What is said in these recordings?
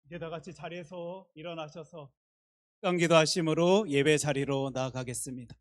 이제 다 같이 자리에서 일어나셔서 깡기도 하심으로 예배 자리로 나아가겠습니다.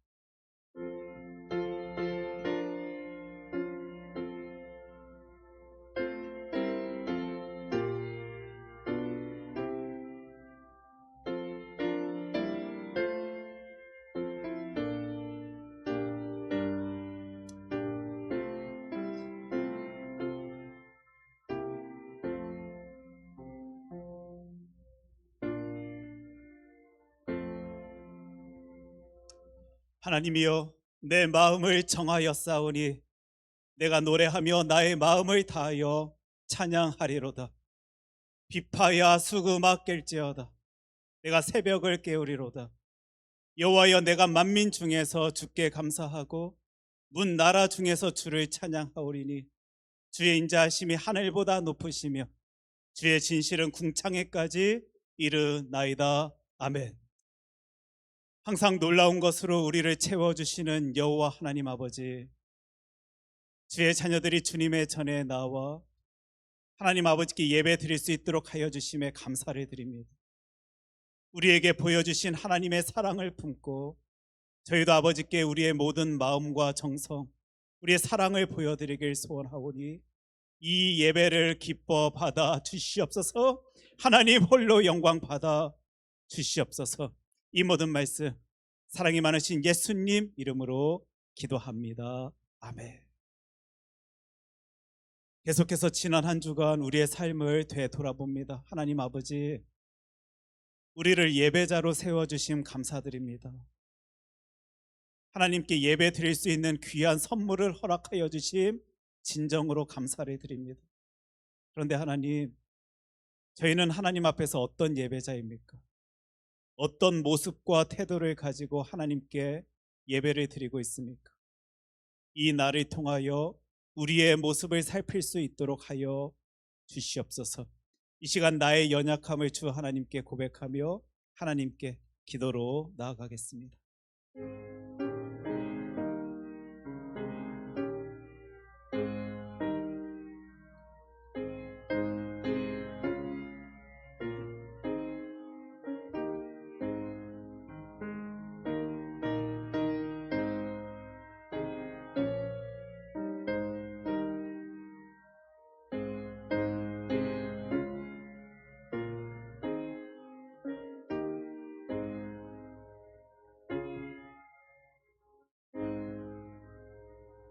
하나님이여, 내 마음을 정하여 싸우니 내가 노래하며 나의 마음을 다하여 찬양하리로다. 비파야 수금아 깰지어다. 내가 새벽을 깨우리로다. 여호와여, 내가 만민 중에서 주께 감사하고 문 나라 중에서 주를 찬양하오리니 주의 인자하심이 하늘보다 높으시며 주의 진실은 궁창에까지 이르나이다. 아멘. 항상 놀라운 것으로 우리를 채워주시는 여호와 하나님 아버지, 주의 자녀들이 주님의 전에 나와 하나님 아버지께 예배 드릴 수 있도록 하여 주심에 감사를 드립니다. 우리에게 보여주신 하나님의 사랑을 품고 저희도 아버지께 우리의 모든 마음과 정성, 우리의 사랑을 보여드리길 소원하오니 이 예배를 기뻐 받아 주시옵소서. 하나님 홀로 영광 받아 주시옵소서. 이 모든 말씀 사랑이 많으신 예수님 이름으로 기도합니다. 아멘. 계속해서 지난 한 주간 우리의 삶을 되돌아봅니다. 하나님 아버지, 우리를 예배자로 세워주심 감사드립니다. 하나님께 예배 드릴 수 있는 귀한 선물을 허락하여 주심 진정으로 감사를 드립니다. 그런데 하나님, 저희는 하나님 앞에서 어떤 예배자입니까? 어떤 모습과 태도를 가지고 하나님께 예배를 드리고 있습니까? 이 날을 통하여 우리의 모습을 살필 수 있도록 하여 주시옵소서. 이 시간 나의 연약함을 주 하나님께 고백하며 하나님께 기도로 나아가겠습니다.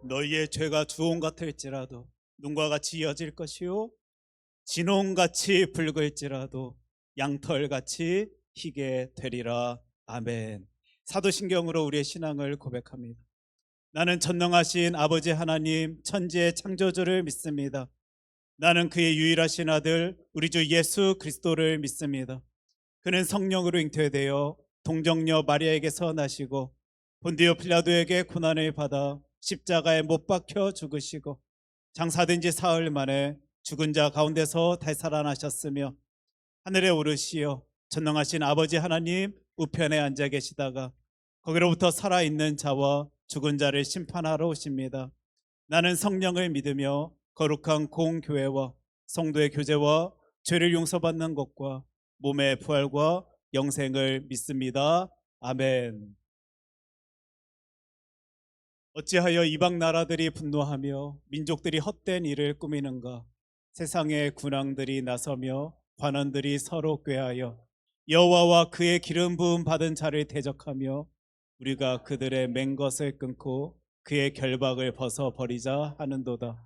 너희의 죄가 주홍 같을지라도 눈과 같이 이어질 것이요 진홍같이 붉을지라도 양털같이 희게 되리라. 아멘. 사도신경으로 우리의 신앙을 고백합니다. 나는 전능하신 아버지 하나님 천지의 창조주를 믿습니다. 나는 그의 유일하신 아들 우리 주 예수 그리스도를 믿습니다. 그는 성령으로 잉태되어 동정녀 마리아에게서 나시고 본디오 필라도에게 고난을 받아 십자가에 못 박혀 죽으시고 장사된 지 사흘 만에 죽은 자 가운데서 되살아나셨으며 하늘에 오르시어 전능하신 아버지 하나님 우편에 앉아 계시다가 거기로부터 살아있는 자와 죽은 자를 심판하러 오십니다. 나는 성령을 믿으며 거룩한 공교회와 성도의 교제와 죄를 용서받는 것과 몸의 부활과 영생을 믿습니다. 아멘. 어찌하여 이방 나라들이 분노하며 민족들이 헛된 일을 꾸미는가? 세상의 군왕들이 나서며 관원들이 서로 꾀하여 여호와와 그의 기름 부음 받은 자를 대적하며 우리가 그들의 맹것을 끊고 그의 결박을 벗어버리자 하는도다.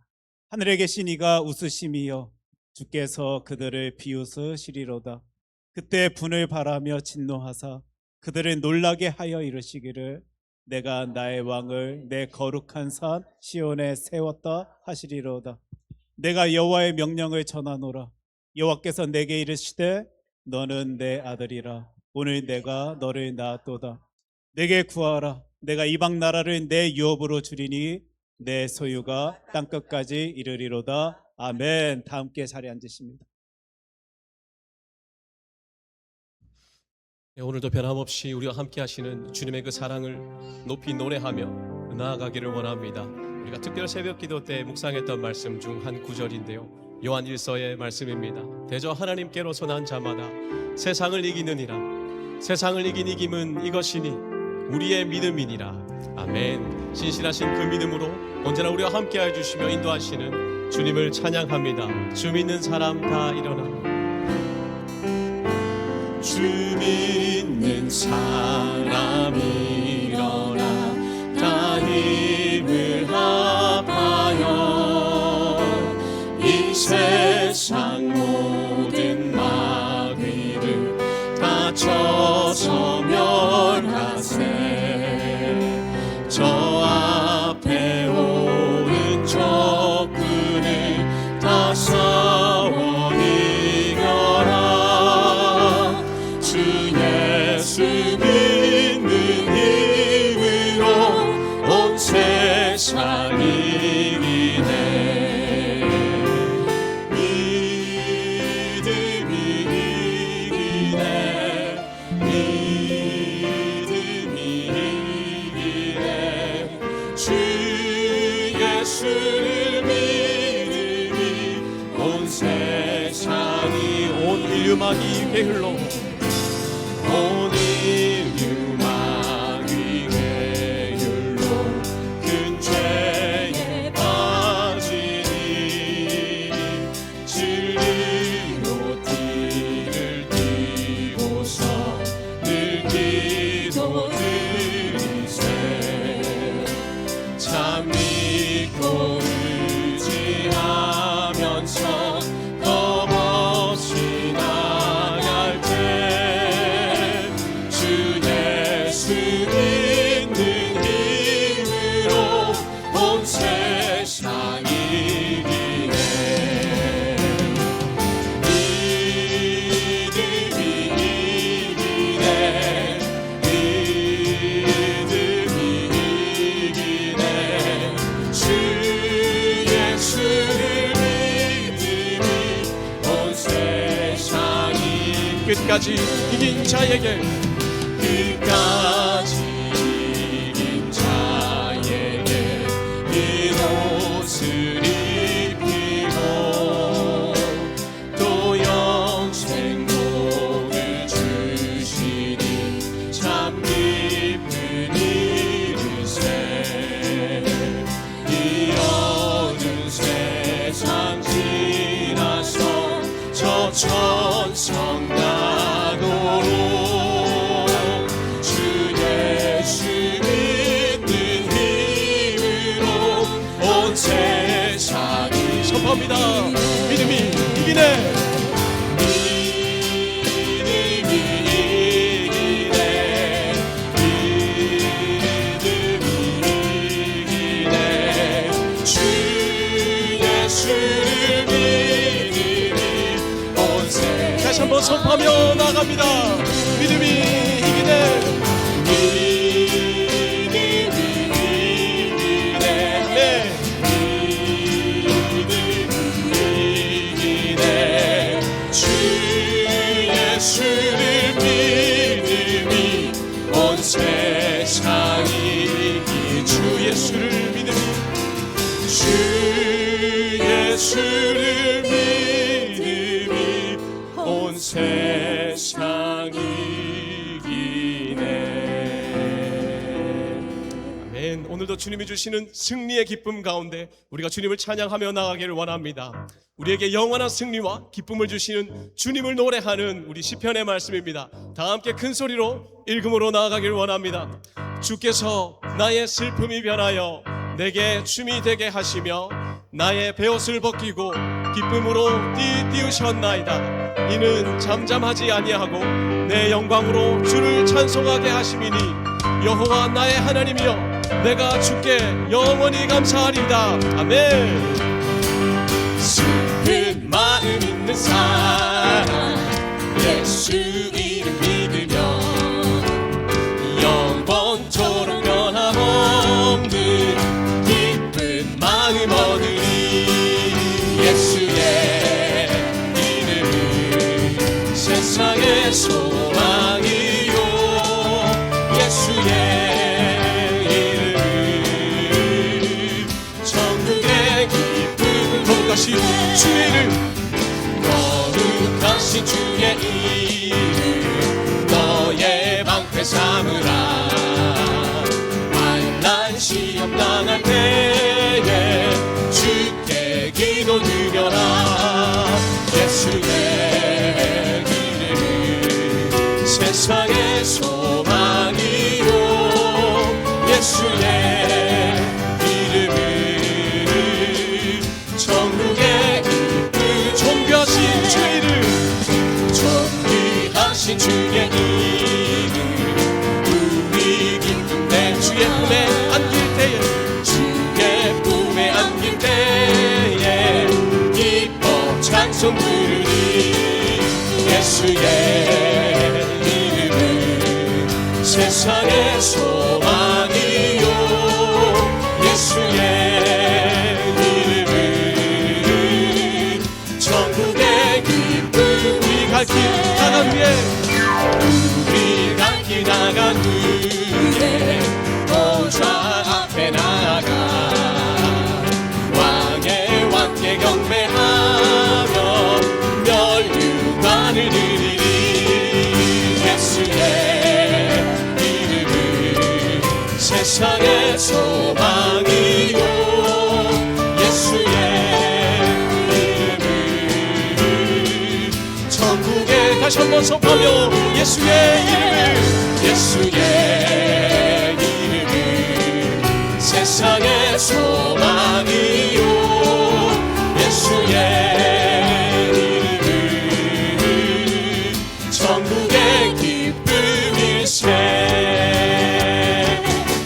하늘에 계신 이가 웃으심이여 주께서 그들을 비웃으시리로다. 그때 분을 바라며 진노하사 그들을 놀라게 하여 이르시기를 내가 나의 왕을 내 거룩한 산 시온에 세웠다 하시리로다. 내가 여호와의 명령을 전하노라. 여호와께서 내게 이르시되 너는 내 아들이라. 오늘 내가 너를 낳았도다. 내게 구하라. 내가 이방 나라를 내 유업으로 주리니 내 소유가 땅끝까지 이르리로다. 아멘. 다 함께 자리에 앉으십니다. 오늘도 변함없이 우리와 함께 하시는 주님의 그 사랑을 높이 노래하며 나아가기를 원합니다. 우리가 특별 새벽 기도 때 묵상했던 말씀 중 한 구절인데요, 요한 1서의 말씀입니다. 대저 하나님께로서 난 자마다 세상을 이기느니라. 세상을 이긴 이김은 이것이니 우리의 믿음이니라. 아멘. 신실하신 그 믿음으로 언제나 우리와 함께하여 주시며 인도하시는 주님을 찬양합니다. 주 믿는 사람 다 일어나. 주 믿는 사람 일어나 다 힘을 합하여 이 세상 모든 마귀를 다 쳐서 멸하세. 저 앞에 오른쪽 분을 다 싸워 이겨라. 주 예수 믿는 힘으로 온 세상 이기네. 믿음이 이기네. 믿음이 이기네. 주 예수를 믿음이 온 세상이 온 인류만이 게을러 온 인류만이 게을러 큰 죄에 빠지니 진리로 띠를 띠고서 늘 기도 드리세. 참 믿고 의지하면서 겁없이 나갈 때 주 예수 믿는 힘으로 온 세상 이기네. 믿음이 이기네. 믿음이 이기네. 주 예수를 믿음이 온 세상이 끝까지 이긴 자에게 끝까지 이긴 자에게 이 옷을 입히고 또 영생 복을 주시니 참 기쁜 일일세. 이 어두운 세상 지나서 저 천성 나도록 주 예수 믿는 힘으로 온 세상이 선포합니다. 믿음이 이기네. 믿음이 이기네. 믿음이 이기네. 주 예수를 믿음이 온 세상 다시 한번 선포하며 나갑니다. 믿음이 이기네. 믿음이 이기네. 네. 믿음이 이기네. 주 예수를 믿음이 온 세상이 이기. 주 예수를 믿음이 주 예수를 믿음이 온 세상이 이기네. 아멘. 오늘도 주님이 주시는 승리의 기쁨 가운데 우리가 주님을 찬양하며 나가기를 원합니다. 우리에게 영원한 승리와 기쁨을 주시는 주님을 노래하는 우리 시편의 말씀입니다. 다 함께 큰 소리로 읽음으로 나아가기를 원합니다. 주께서 나의 슬픔이 변하여 내게 춤이 되게 하시며 나의 베옷을 벗기고 기쁨으로 띄우셨나이다. 이는 잠잠하지 아니하고 내 영광으로 주를 찬송하게 하심이니 여호와 나의 하나님이여 내가 주께 영원히 감사하리이다. 아멘. 슬픈 마음 있는 사람 예수 이름 믿으며 영원토록 변함없는 기쁜 마음 얻으리. 예수의 이름은 세상의 소망이요 예수의 이름은 천국의 기쁨. 것이 주의 이름 거룩하신 주의 이름 너의 방패 삼으라 환난 시험 당할 때에 주께 기도 드려라 예수의 이름은 세상의 소망이요 예수의 이름은 천국의 기쁨 존귀하신 주의 이름 존귀하신 주의 이름 우리 기쁨 내 주의 품에 안길 때에 주의 품에 안길 때에 기뻐 찬송 부르니 예수의 이름은 세상의 소망이요 예수의 이름은 천국의 기쁨 우리 갈 길 나간 후에 우리 갈 길 나간 후에 보좌 앞에 나가 왕의 왕께 경배하며 멸류관을 드리리 예수의 이름은 세상의 소망이요 예수의 이름은 천국에 다시 한번 선포하며 예수의 이름을 예수의 이름은 세상의 소망이요 예수의 이름은 천국의 기쁨일세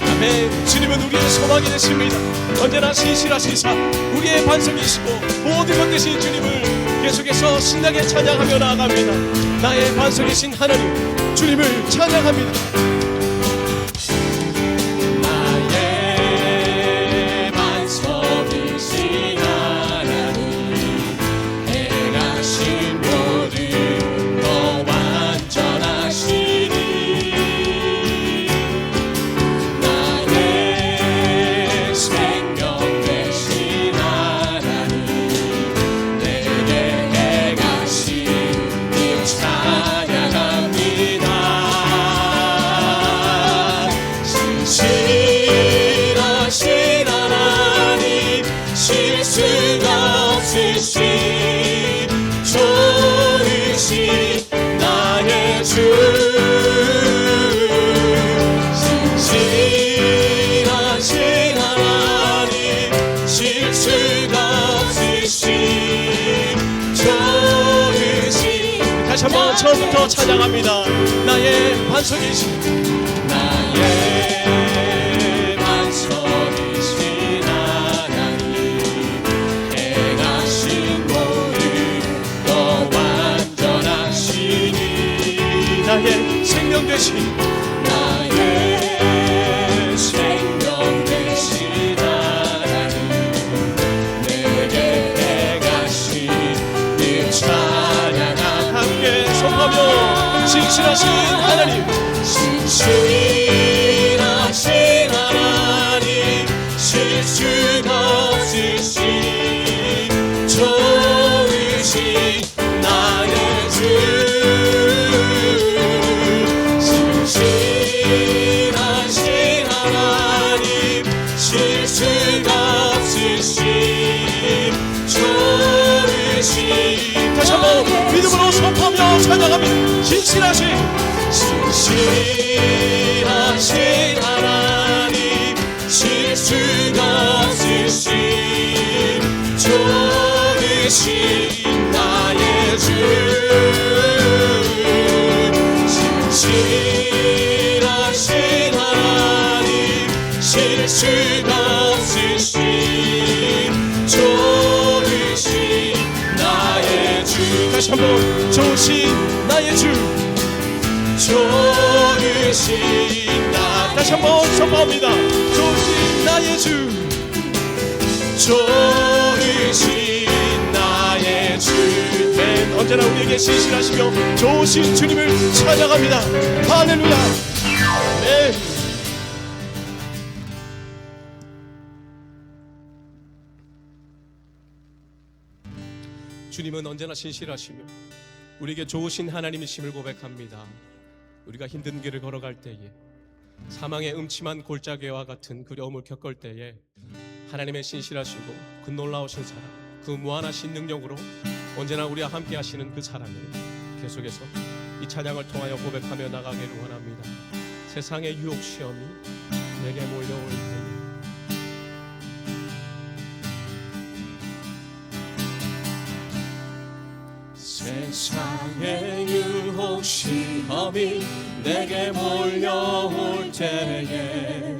아멘. 주님은 우리의 소망이 되십니다. 언제나 신실하시사 우리의 반석이시고 모든 것 되신 주님을 계속해서 신나게 찬양하며 나아갑니다. 나의 반석이신 하나님 주님을 찬양합니다. 나의 반석이신 하나님 행하신 모든 거 완전하시니 나의 생명 되신 하나님 내게 행하신 일 찬양합니다 신실하신 하나님 실수가 없으신 좋으신 나의 주 신실하신 하나님 실수가 없으신 좋으신 다시 한번 처음부터 찬양합니다. 나의 반석이신 나의 반석이신 하나님 행하신 모든 거 완전하시니 나의 생명 되신 나의 생명 되신 하나님 내게 행하신 일 찬양합니다 함께 선포하며 신실하신 하나님 신실하신 하나님 실수가 없으신 좋으신 나의 주 신실하신 하나님 실수가 없으신 좋으신 다시 한번 믿음으로 선포하며 찬양합니다. 신실하신 신실하신 하나님 실수가 없으신 좋으신 나의 주 신실하신 하나님 실수가 없으신 좋으신 나의 주 다시 한번 좋으신 나의 주 좋으신 나의 다시 한번 선포합니다. 좋으신 나의 주 좋으신 나의 주 언제나 우리에게 신실하시며 좋으신 주님을 찬양합니다. 할렐루야. 네. 주님은 언제나 신실하시며 우리에게 좋으신 하나님이심을 고백합니다. 우리가 힘든 길을 걸어갈 때에, 사망의 음침한 골짜기와 같은 두려움을 겪을 때에 하나님의 신실하시고 그 놀라우신 사랑, 그 무한하신 능력으로 언제나 우리와 함께 하시는 그 사랑을 계속해서 이 찬양을 통하여 고백하며 나가기를 원합니다. 세상의 유혹 시험이 내게 몰려올 때에 세상의 유혹 시험이 내게 몰려올 때에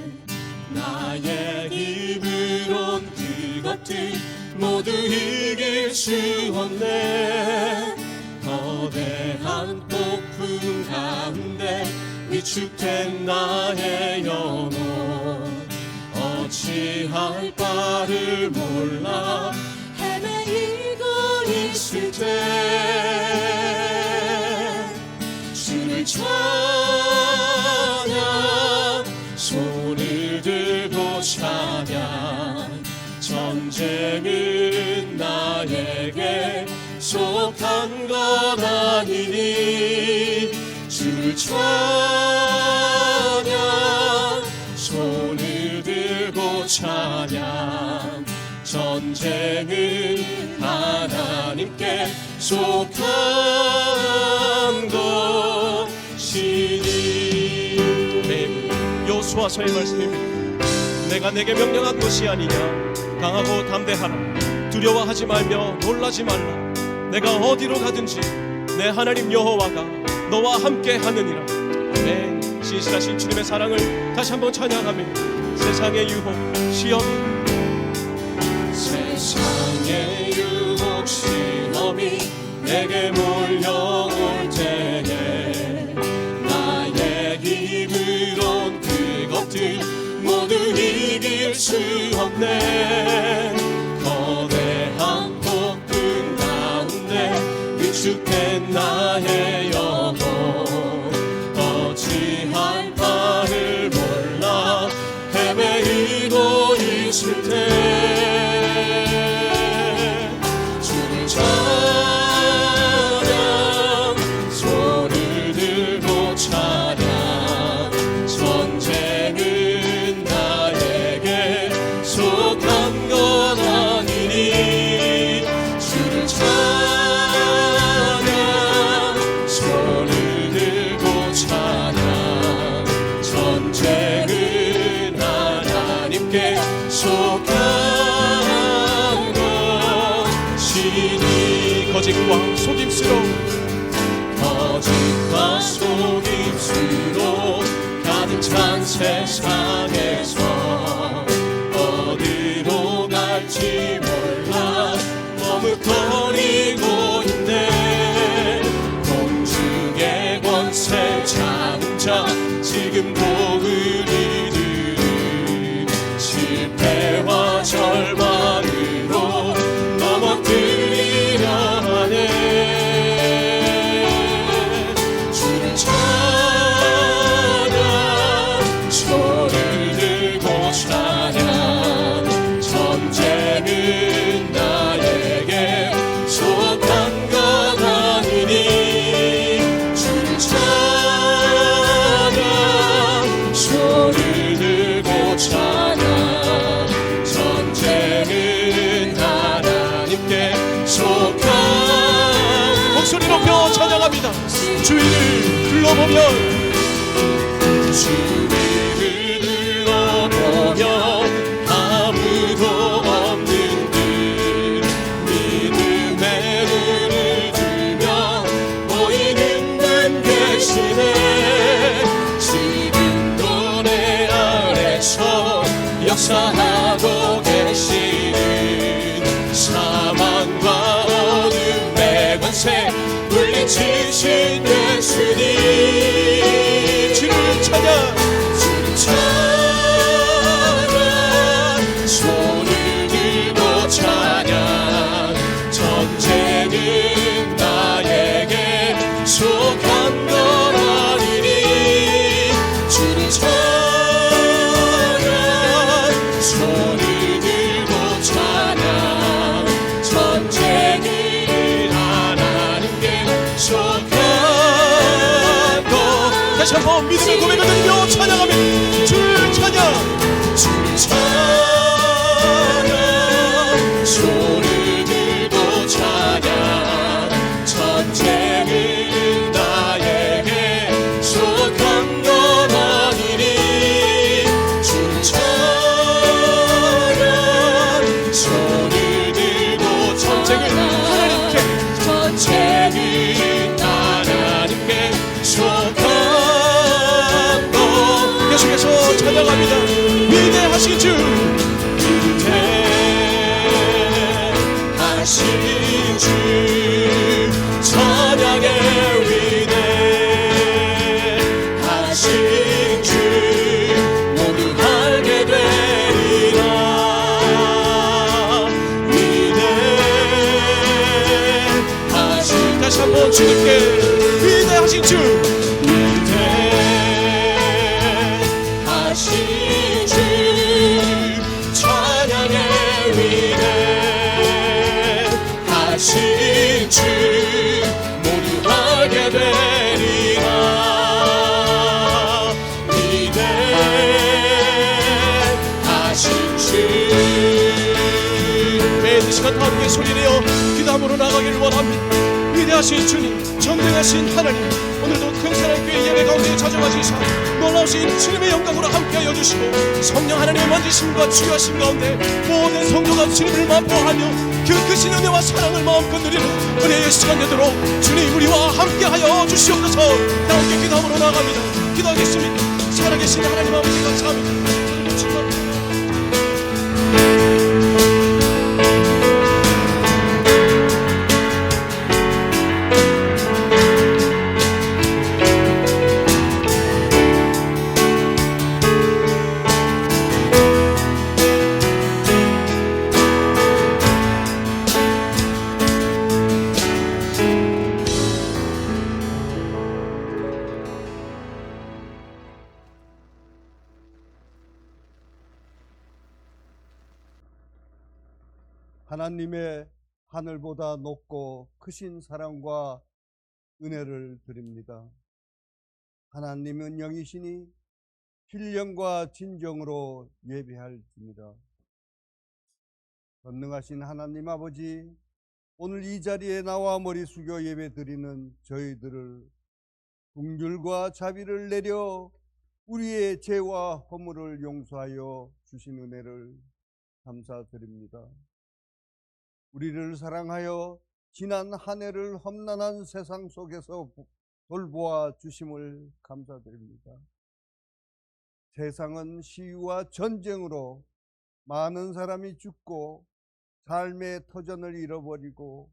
나의 힘으론 그것들 모두 이길 수 없네. 거대한 폭풍 가운데 위축된 나의 영혼 어찌할 바를 몰라 헤매이고 있을 때 주를 찬양 손을 들고 찬양 전쟁은 나에게 속한 것 아니니 주를 찬양 손을 들고 찬양 전쟁은 하나님께 속한 것이니. 여호수아서의 말씀입니다. 내가 내게 명령한 것이 아니냐. 강하고 담대하라. 두려워하지 말며 놀라지 말라. 내가 어디로 가든지 내 하나님 여호와가 너와 함께 하느니라. 아멘. 신실하신 주님의 사랑을 다시 한번 찬양하며 세상의 유혹 시험이 세상의 유혹 시험이 내게 몰려올 때에 나의 힘으론 그것들 모두 이길 수 없네. 거대한 폭풍 가운데 위축된 나의 영혼 어찌할 바를 몰라 헤매이고 있을 때 주를 찬양 손을 들고 찬양 전쟁은 나에게 속한 것 아니니 주를 찬양 손을 들고 찬양 전쟁은 하나님께 속한 것이니. 거짓과 속임수로 거짓과 속임수로 가득 찬 세상에서 어디로 갈지 몰라 머뭇거리고 있네. 공중의 권세 잡은 자 지금도 우리들은 실패와 절망으로 넘어뜨리려 하네. 주를 찬양 손을 들고 찬양 전쟁은 나에게 속한 것 아니니 주를 찬양 손을 들고 찬양 전쟁은 하나님께 속한 목소리 높여 찬양합니다. 주위를 둘러보면 주위를 둘러보면 아무도 없는 듯 믿음의 눈을 들면 보이는 분 계시네. 지금도 내 아래서 역사하고 계시는 사망과 어둠의 권세 물리치신 예수님 주를 찬양 주를 찬양 손을 들고 찬양 전쟁은 나에게 속한 것 아니니 주를 찬양 손을 들고 찬양 전쟁은 다시 한번 믿음의 고백을 드리며 찬양합니다. 주를 찬양. 주를 찬양 손을 들고 찬양 전쟁은 나에게 속한 건 아니니 주를 찬양 손을 들고 전쟁은 하나님께 전쟁은 하나님께 속한 것 계속해서 찬양합니다. 위대하신 주, 위대하신 주 찬양의 위대하신 주 모두 알게 되리라 위대하신 다시 한번 주님께 위대하신 주, 위대하신 주 찬양의 위대하신 주 모두 알게 되리라 위대하신 주 매일 이 시간 다 함께 소리내어 기도함으로 나가기를 원합니다. 위대하신 주님, 전능하신 하나님, 오늘도 큰사랑교회 예배 가운데 찾아와주셔서 놀라우신 주님의 영광으로 함께하여 주시고 성령 하나님의 만지심과 주여하심 가운데 모든 성도가 주님을 맛보하며 그 크신 은혜와 사랑을 마음껏 누리는 은혜의 시간 되도록 주님 우리와 함께하여 주시옵소서. 다 함께 기도함으로 나갑니다. 기도하겠습니다. 살아계신 하나님 아버지 감사합니다. 오늘도 축복합니다. 하나님의 하늘보다 높고 크신 사랑과 은혜를 드립니다. 하나님은 영이시니 신령과 진정으로 예배할지니라. 전능하신 하나님 아버지, 오늘 이 자리에 나와 머리 숙여 예배 드리는 저희들을 긍휼과 자비를 내려 우리의 죄와 허물을 용서하여 주신 은혜를 감사드립니다. 우리를 사랑하여 지난 한 해를 험난한 세상 속에서 돌보아 주심을 감사드립니다. 세상은 시위와 전쟁으로 많은 사람이 죽고 삶의 터전을 잃어버리고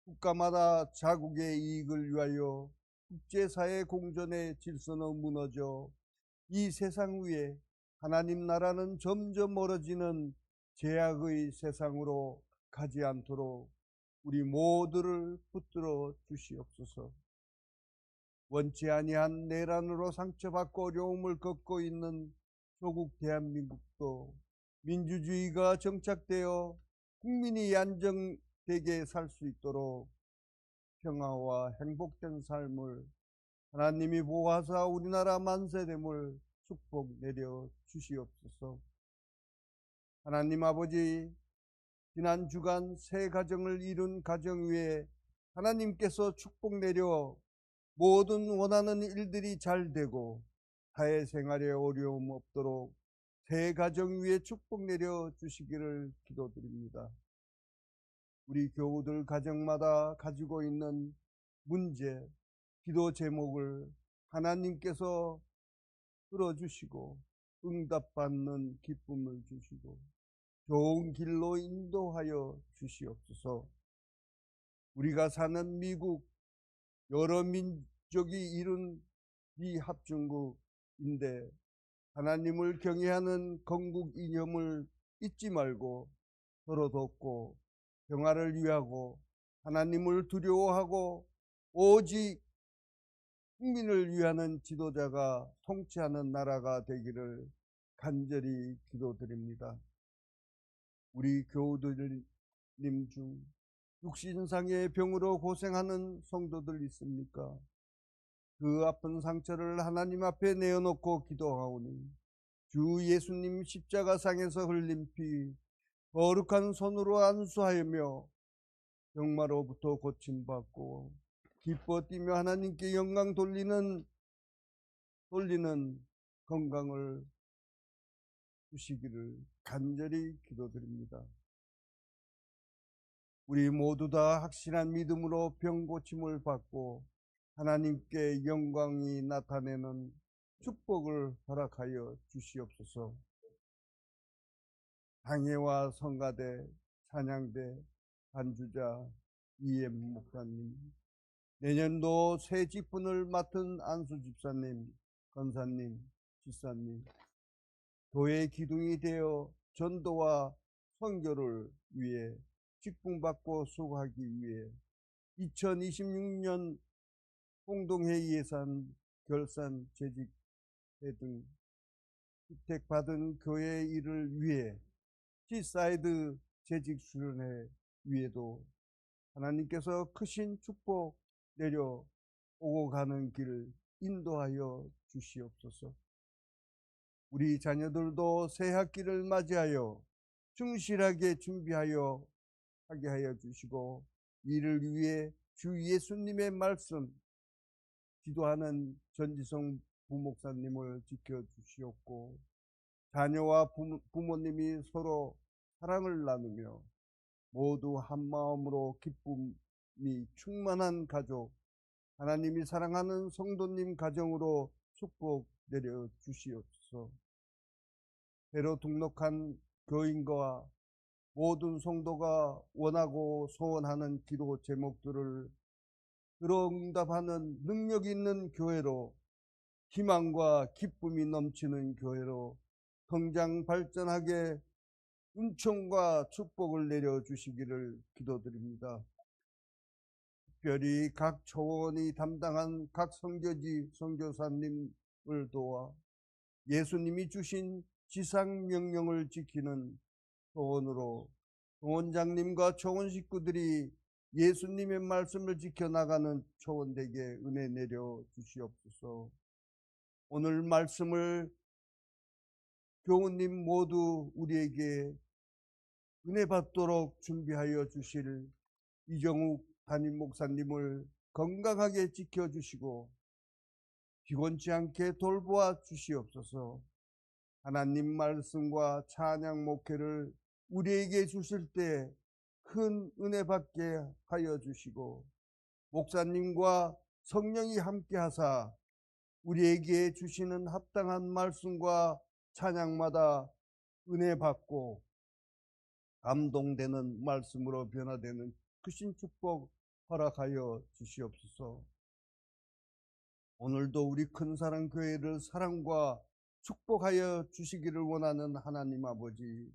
국가마다 자국의 이익을 위하여 국제사회 공존의 질서는 무너져 이 세상 위에 하나님 나라는 점점 멀어지는 죄악의 세상으로 가지 않도록 우리 모두를 붙들어 주시옵소서. 원치 아니한 내란으로 상처받고 어려움을 겪고 있는 조국 대한민국도 민주주의가 정착되어 국민이 안정되게 살 수 있도록 평화와 행복된 삶을 하나님이 보호하사 우리나라 만세됨을 축복 내려 주시옵소서. 하나님 아버지, 지난 주간 새 가정을 이룬 가정 위에 하나님께서 축복 내려 모든 원하는 일들이 잘 되고 사회생활에 어려움 없도록 새 가정 위에 축복 내려 주시기를 기도드립니다. 우리 교우들 가정마다 가지고 있는 문제, 기도 제목을 하나님께서 들어주시고 응답받는 기쁨을 주시고 좋은 길로 인도하여 주시옵소서. 우리가 사는 미국, 여러 민족이 이룬 미합중국인데 하나님을 경외하는 건국 이념을 잊지 말고 서로 돕고 평화를 위하고 하나님을 두려워하고 오직 국민을 위하는 지도자가 통치하는 나라가 되기를 간절히 기도드립니다. 우리 교우들님 중 육신상의 병으로 고생하는 성도들 있습니까? 그 아픈 상처를 하나님 앞에 내어놓고 기도하오니 주 예수님 십자가상에서 흘린 피 거룩한 손으로 안수하여며 병마로부터 고침받고 기뻐 뛰며 하나님께 영광 돌리는 건강을 주시기를 간절히 기도드립니다. 우리 모두 다 확실한 믿음으로 병 고침을 받고 하나님께 영광이 나타내는 축복을 허락하여 주시옵소서. 당회와 성가대, 찬양대, 반주자, 이엠 목사님, 내년도 새 직분을 맡은 안수 집사님, 권사님, 집사님, 교회 기둥이 되어 전도와 선교를 위해 직분받고 수고하기 위해 2026년 공동회 예산 결산 재직회 등 혜택받은 교회 일을 위해 시사이드 재직 수련회 위에도 하나님께서 크신 축복 내려오고 가는 길 인도하여 주시옵소서. 우리 자녀들도 새 학기를 맞이하여 충실하게 준비하여 하게 하여 주시고 이를 위해 주 예수님의 말씀 기도하는 전지성 부목사님을 지켜주시옵고 자녀와 부모님이 서로 사랑을 나누며 모두 한마음으로 기쁨이 충만한 가족, 하나님이 사랑하는 성도님 가정으로 축복 내려 주시옵소서. 새로 등록한 교인과 모든 성도가 원하고 소원하는 기도 제목들을 응답하는 능력 있는 교회로, 희망과 기쁨이 넘치는 교회로 성장 발전하게 은총과 축복을 내려주시기를 기도드립니다. 특별히 각 초원이 담당한 각 선교지 선교사님을 도와 예수님이 주신 지상 명령을 지키는 초원으로 초원장님과 초원 식구들이 예수님의 말씀을 지켜나가는 초원되게 은혜 내려 주시옵소서. 오늘 말씀을 교우님 모두 우리에게 은혜 받도록 준비하여 주실 이정욱 담임 목사님을 건강하게 지켜주시고 피곤치 않게 돌보아 주시옵소서. 하나님 말씀과 찬양 목회를 우리에게 주실 때 큰 은혜 받게 하여 주시고 목사님과 성령이 함께 하사 우리에게 주시는 합당한 말씀과 찬양마다 은혜 받고 감동되는 말씀으로 변화되는 크신 축복 허락하여 주시옵소서. 오늘도 우리 큰사랑교회를 사랑과 축복하여 주시기를 원하는 하나님 아버지,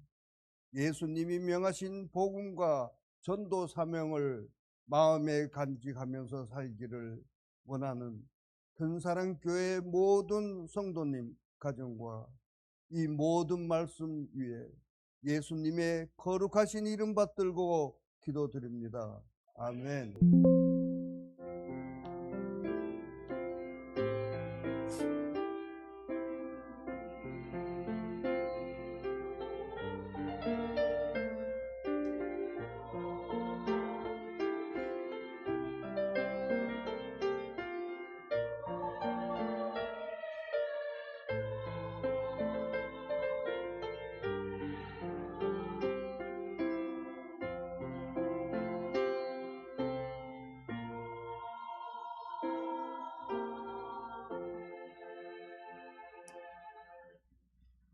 예수님이 명하신 복음과 전도 사명을 마음에 간직하면서 살기를 원하는 큰사랑교회 모든 성도님 가정과 이 모든 말씀 위에 예수님의 거룩하신 이름 받들고 기도드립니다. 아멘.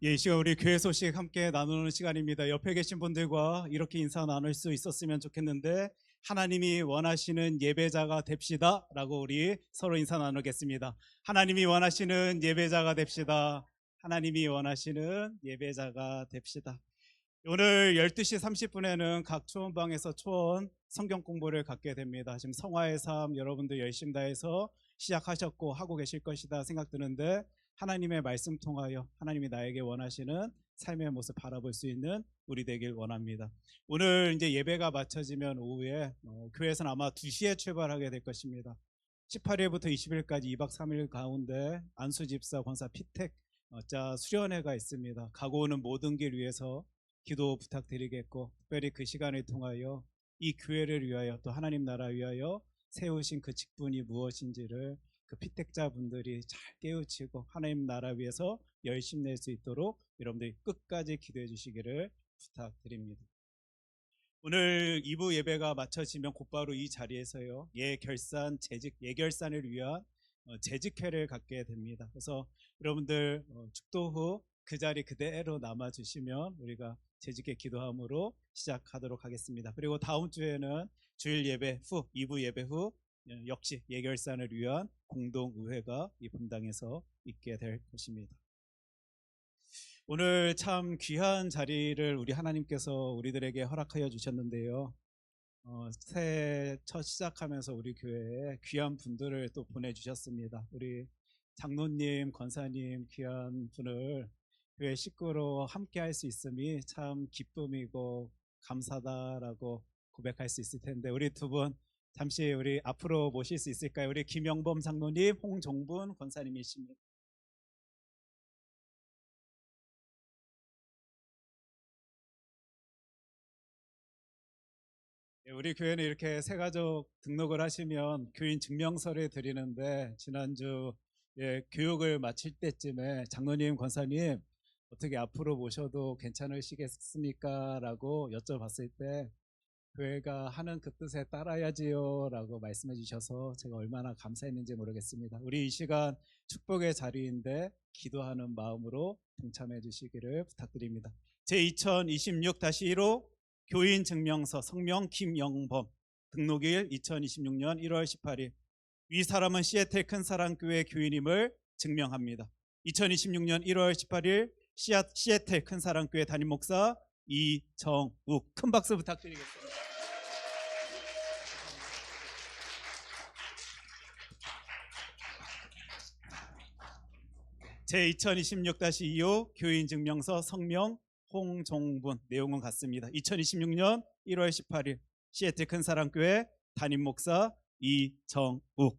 이 시간 우리 교회 소식 함께 나누는 시간입니다. 옆에 계신 분들과 이렇게 인사 나눌 수 있었으면 좋겠는데 하나님이 원하시는 예배자가 됩시다 라고 우리 서로 인사 나누겠습니다. 하나님이 원하시는 예배자가 됩시다. 하나님이 원하시는 예배자가 됩시다. 오늘 12시 30분에는 각 초원방에서 초원 성경 공부를 갖게 됩니다. 지금 성화의 삶 여러분들 열심히 다해서 시작하셨고 하고 계실 것이다 생각드는데 하나님의 말씀 통하여 하나님이 나에게 원하시는 삶의 모습 바라볼 수 있는 우리 되길 원합니다. 오늘 이제 예배가 마쳐지면 오후에 교회에서는 아마 2시에 출발하게 될 것입니다. 18일부터 20일까지 2박 3일 가운데 안수집사 권사 피택 자 수련회가 있습니다. 가고 오는 모든 길 위해서 기도 부탁드리겠고, 특별히 그 시간을 통하여 이 교회를 위하여 또 하나님 나라 위하여 세우신 그 직분이 무엇인지를 그 피택자분들이 잘 깨우치고 하나님 나라 위해서 열심 낼 수 있도록 여러분들이 끝까지 기도해 주시기를 부탁드립니다. 오늘 2부 예배가 마쳐지면 곧바로 이 자리에서요, 예결산을 위한 재직회를 갖게 됩니다. 그래서 여러분들 축도 후 그 자리 그대로 남아주시면 우리가 재직회 기도함으로 시작하도록 하겠습니다. 그리고 다음 주에는 주일 예배 후, 2부 예배 후 역시 예결산을 위한 공동의회가 이 분당에서 있게 될 것입니다. 오늘 참 귀한 자리를 우리 하나님께서 우리들에게 허락하여 주셨는데요, 새해 첫 시작하면서 우리 교회에 귀한 분들을 또 보내주셨습니다. 우리 장로님, 권사님 귀한 분을 교회 식구로 함께 할 수 있음이 참 기쁨이고 감사다라고 고백할 수 있을 텐데, 우리 두 분 잠시 우리 앞으로 모실 수 있을까요? 우리 김영범 장로님, 홍종분 권사님이십니다. 우리 교회는 이렇게 새가족 등록을 하시면 교인 증명서를 드리는데, 지난주 교육을 마칠 때쯤에 장로님, 권사님 어떻게 앞으로 모셔도 괜찮으시겠습니까? 라고 여쭤봤을 때 교회가 하는 그 뜻에 따라야지요 라고 말씀해 주셔서 제가 얼마나 감사했는지 모르겠습니다. 우리 이 시간 축복의 자리인데 기도하는 마음으로 동참해 주시기를 부탁드립니다. 제2026-1호 교인 증명서 성명 김영범, 등록일 2026년 1월 18일. 위 사람은 시애틀 큰사랑교회 교인임을 증명합니다. 2026년 1월 18일 시애틀 큰사랑교회 담임목사 이정욱. 큰 박수 부탁드리겠습니다. 제2026-2호 교인 증명서 성명 홍종분. 내용은 같습니다. 2026년 1월 18일 시애틀 큰사랑교회 담임목사 이정욱.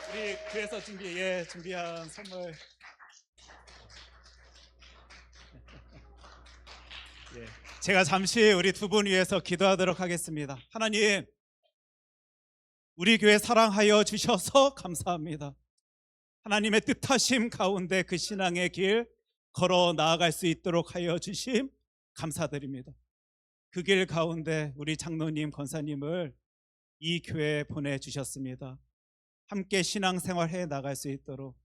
우리 교회에서 준비한 선물. 제가 잠시 우리 두 분 위해서 기도하도록 하겠습니다. 하나님, 우리 교회 사랑하여 주셔서 감사합니다. 하나님의 뜻하심 가운데 그 신앙의 길 걸어 나아갈 수 있도록 하여 주심 감사드립니다. 그 길 가운데 우리 장로님, 권사님을 이 교회에 보내주셨습니다. 함께 신앙생활 해 나갈 수 있도록,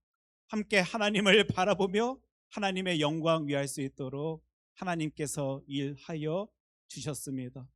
함께 하나님을 바라보며 하나님의 영광 위할 수 있도록 하나님께서 일하여 주셨습니다.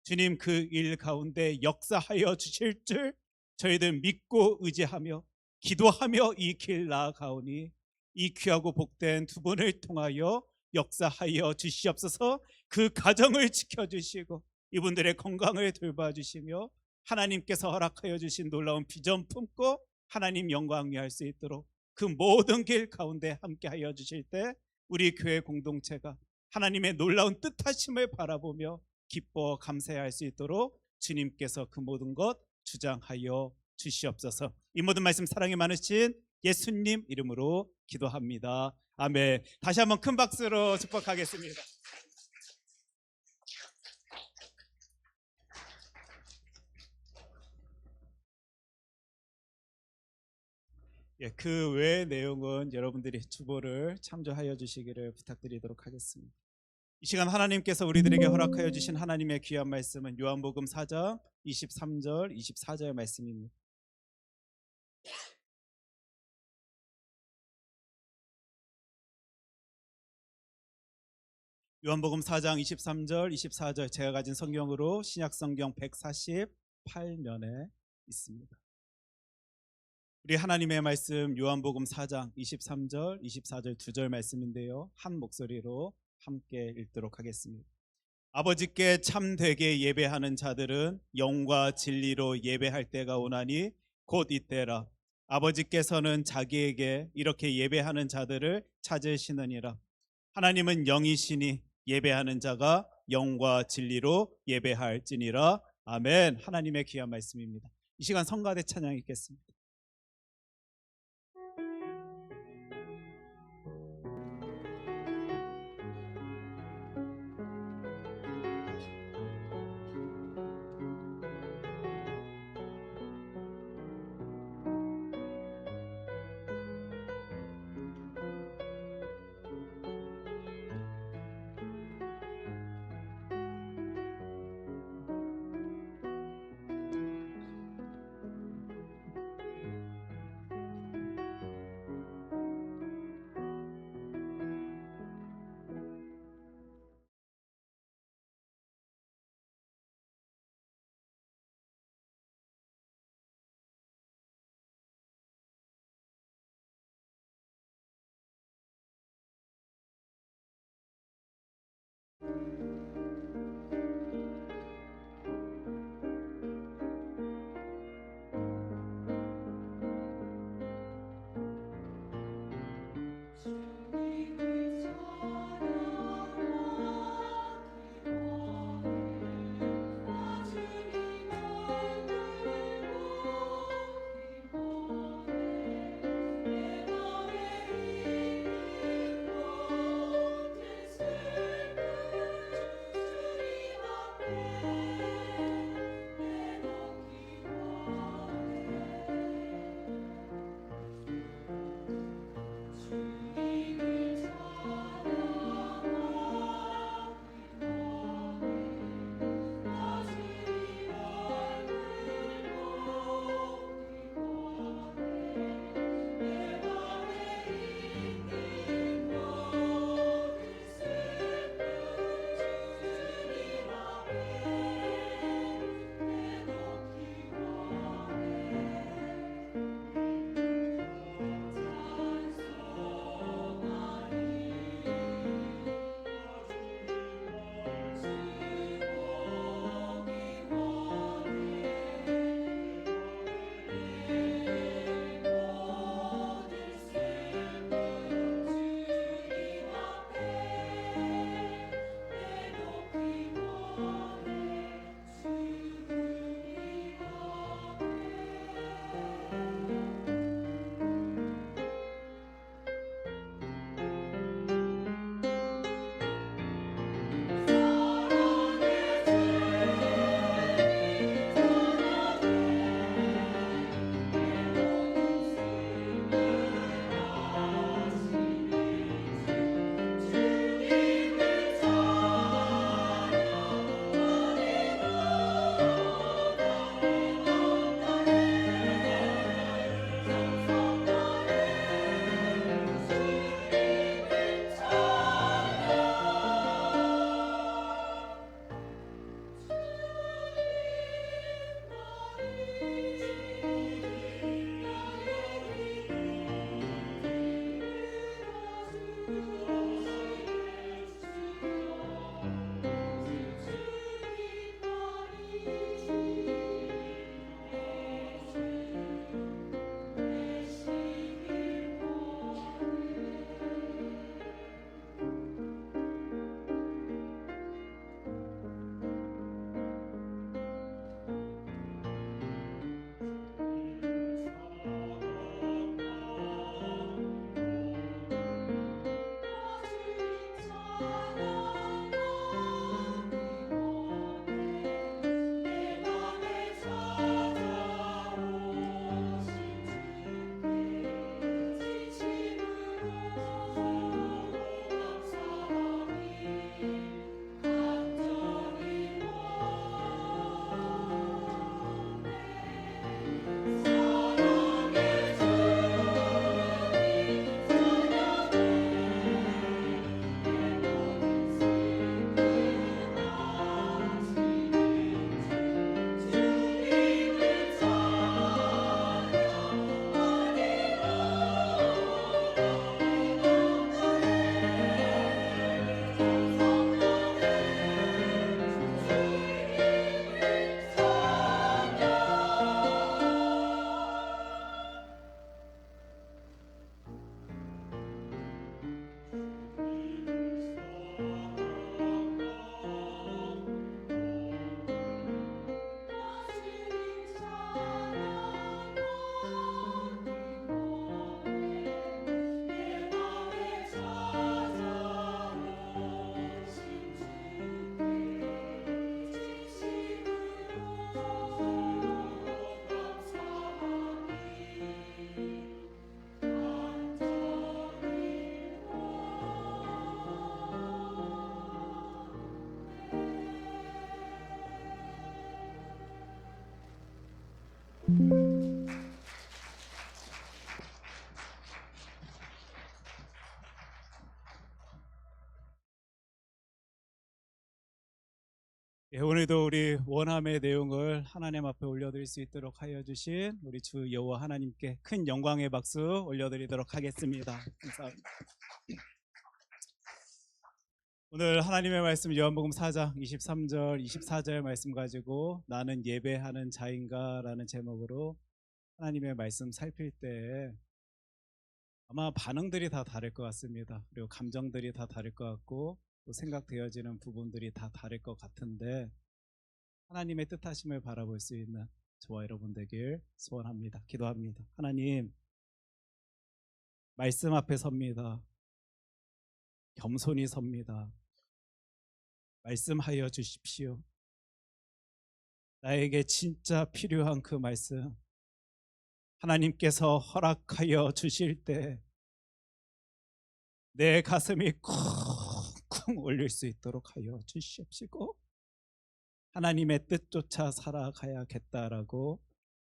주님, 그 일 가운데 역사하여 주실 줄 저희들 믿고 의지하며 기도하며 이 길 나아가오니 이 귀하고 복된 두 분을 통하여 역사하여 주시옵소서. 그 가정을 지켜주시고 이분들의 건강을 돌봐주시며 하나님께서 허락하여 주신 놀라운 비전 품고 하나님 영광 위할 수 있도록 그 모든 길 가운데 함께하여 주실 때 우리 교회 공동체가 하나님의 놀라운 뜻하심을 바라보며 기뻐 감사할 수 있도록 주님께서 그 모든 것 주장하여 주시옵소서. 이 모든 말씀 사랑이 많으신 예수님 이름으로 기도합니다. 아멘. 다시 한번 큰 박수로 축복하겠습니다. 그 외의 내용은 여러분들이 주보를 참조하여 주시기를 부탁드리도록 하겠습니다. 이 시간 하나님께서 우리들에게 허락하여 주신 하나님의 귀한 말씀은 요한복음 4장 23절 24절 말씀입니다. 요한복음 4장 23절 24절 제가 가진 성경으로 신약성경 148면에 있습니다. 우리 하나님의 말씀 요한복음 4장 23절 24절 2절 말씀인데요, 한 목소리로 함께 읽도록 하겠습니다. 아버지께 참되게 예배하는 자들은 영과 진리로 예배할 때가 오나니 곧 이때라. 아버지께서는 자기에게 이렇게 예배하는 자들을 찾으시느니라. 하나님은 영이시니 예배하는 자가 영과 진리로 예배할지니라. 아멘. 하나님의 귀한 말씀입니다. 이 시간 성가대 찬양 읽겠습니다. 예, 오늘도 우리 원함의 내용을 하나님 앞에 올려드릴 수 있도록 하여 주신 우리 주 여호와 하나님께 큰 영광의 박수 올려드리도록 하겠습니다. 감사합니다. 오늘 하나님의 말씀 요한복음 4장 23절 24절 말씀 가지고 나는 예배하는 자인가 라는 제목으로 하나님의 말씀 살필 때 아마 반응들이 다 다를 것 같습니다. 그리고 감정들이 다 다를 것 같고 또 생각되어지는 부분들이 다 다를 것 같은데 하나님의 뜻하심을 바라볼 수 있는 저와 여러분 되길 소원합니다. 기도합니다. 하나님, 말씀 앞에 섭니다. 겸손히 섭니다. 말씀하여 주십시오. 나에게 진짜 필요한 그 말씀 하나님께서 허락하여 주실 때 내 가슴이 쿵쿵 울릴 수 있도록 하여 주시옵시고 하나님의 뜻조차 살아가야겠다라고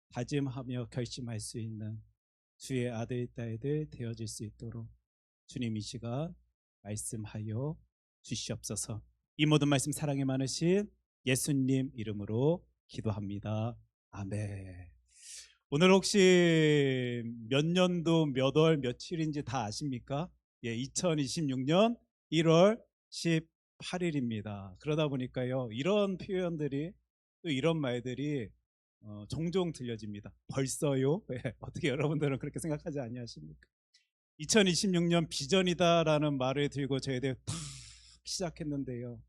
다짐하며 결심할 수 있는 주의 아들 딸들 되어질 수 있도록 주님 이 시간 말씀하여 주시옵소서. 이 모든 말씀 사랑이 많으신 예수님 이름으로 기도합니다. 아멘. 오늘 혹시 몇 년도 몇 월 며칠인지 다 아십니까? 예, 2026년 1월 18일입니다. 그러다 보니까요, 이런 표현들이 또 이런 말들이 종종 들려집니다. 벌써요? 예, 어떻게 여러분들은 그렇게 생각하지 아니하십니까? 2026년 비전이다라는 말을 들고 저희들 탁 시작했는데요.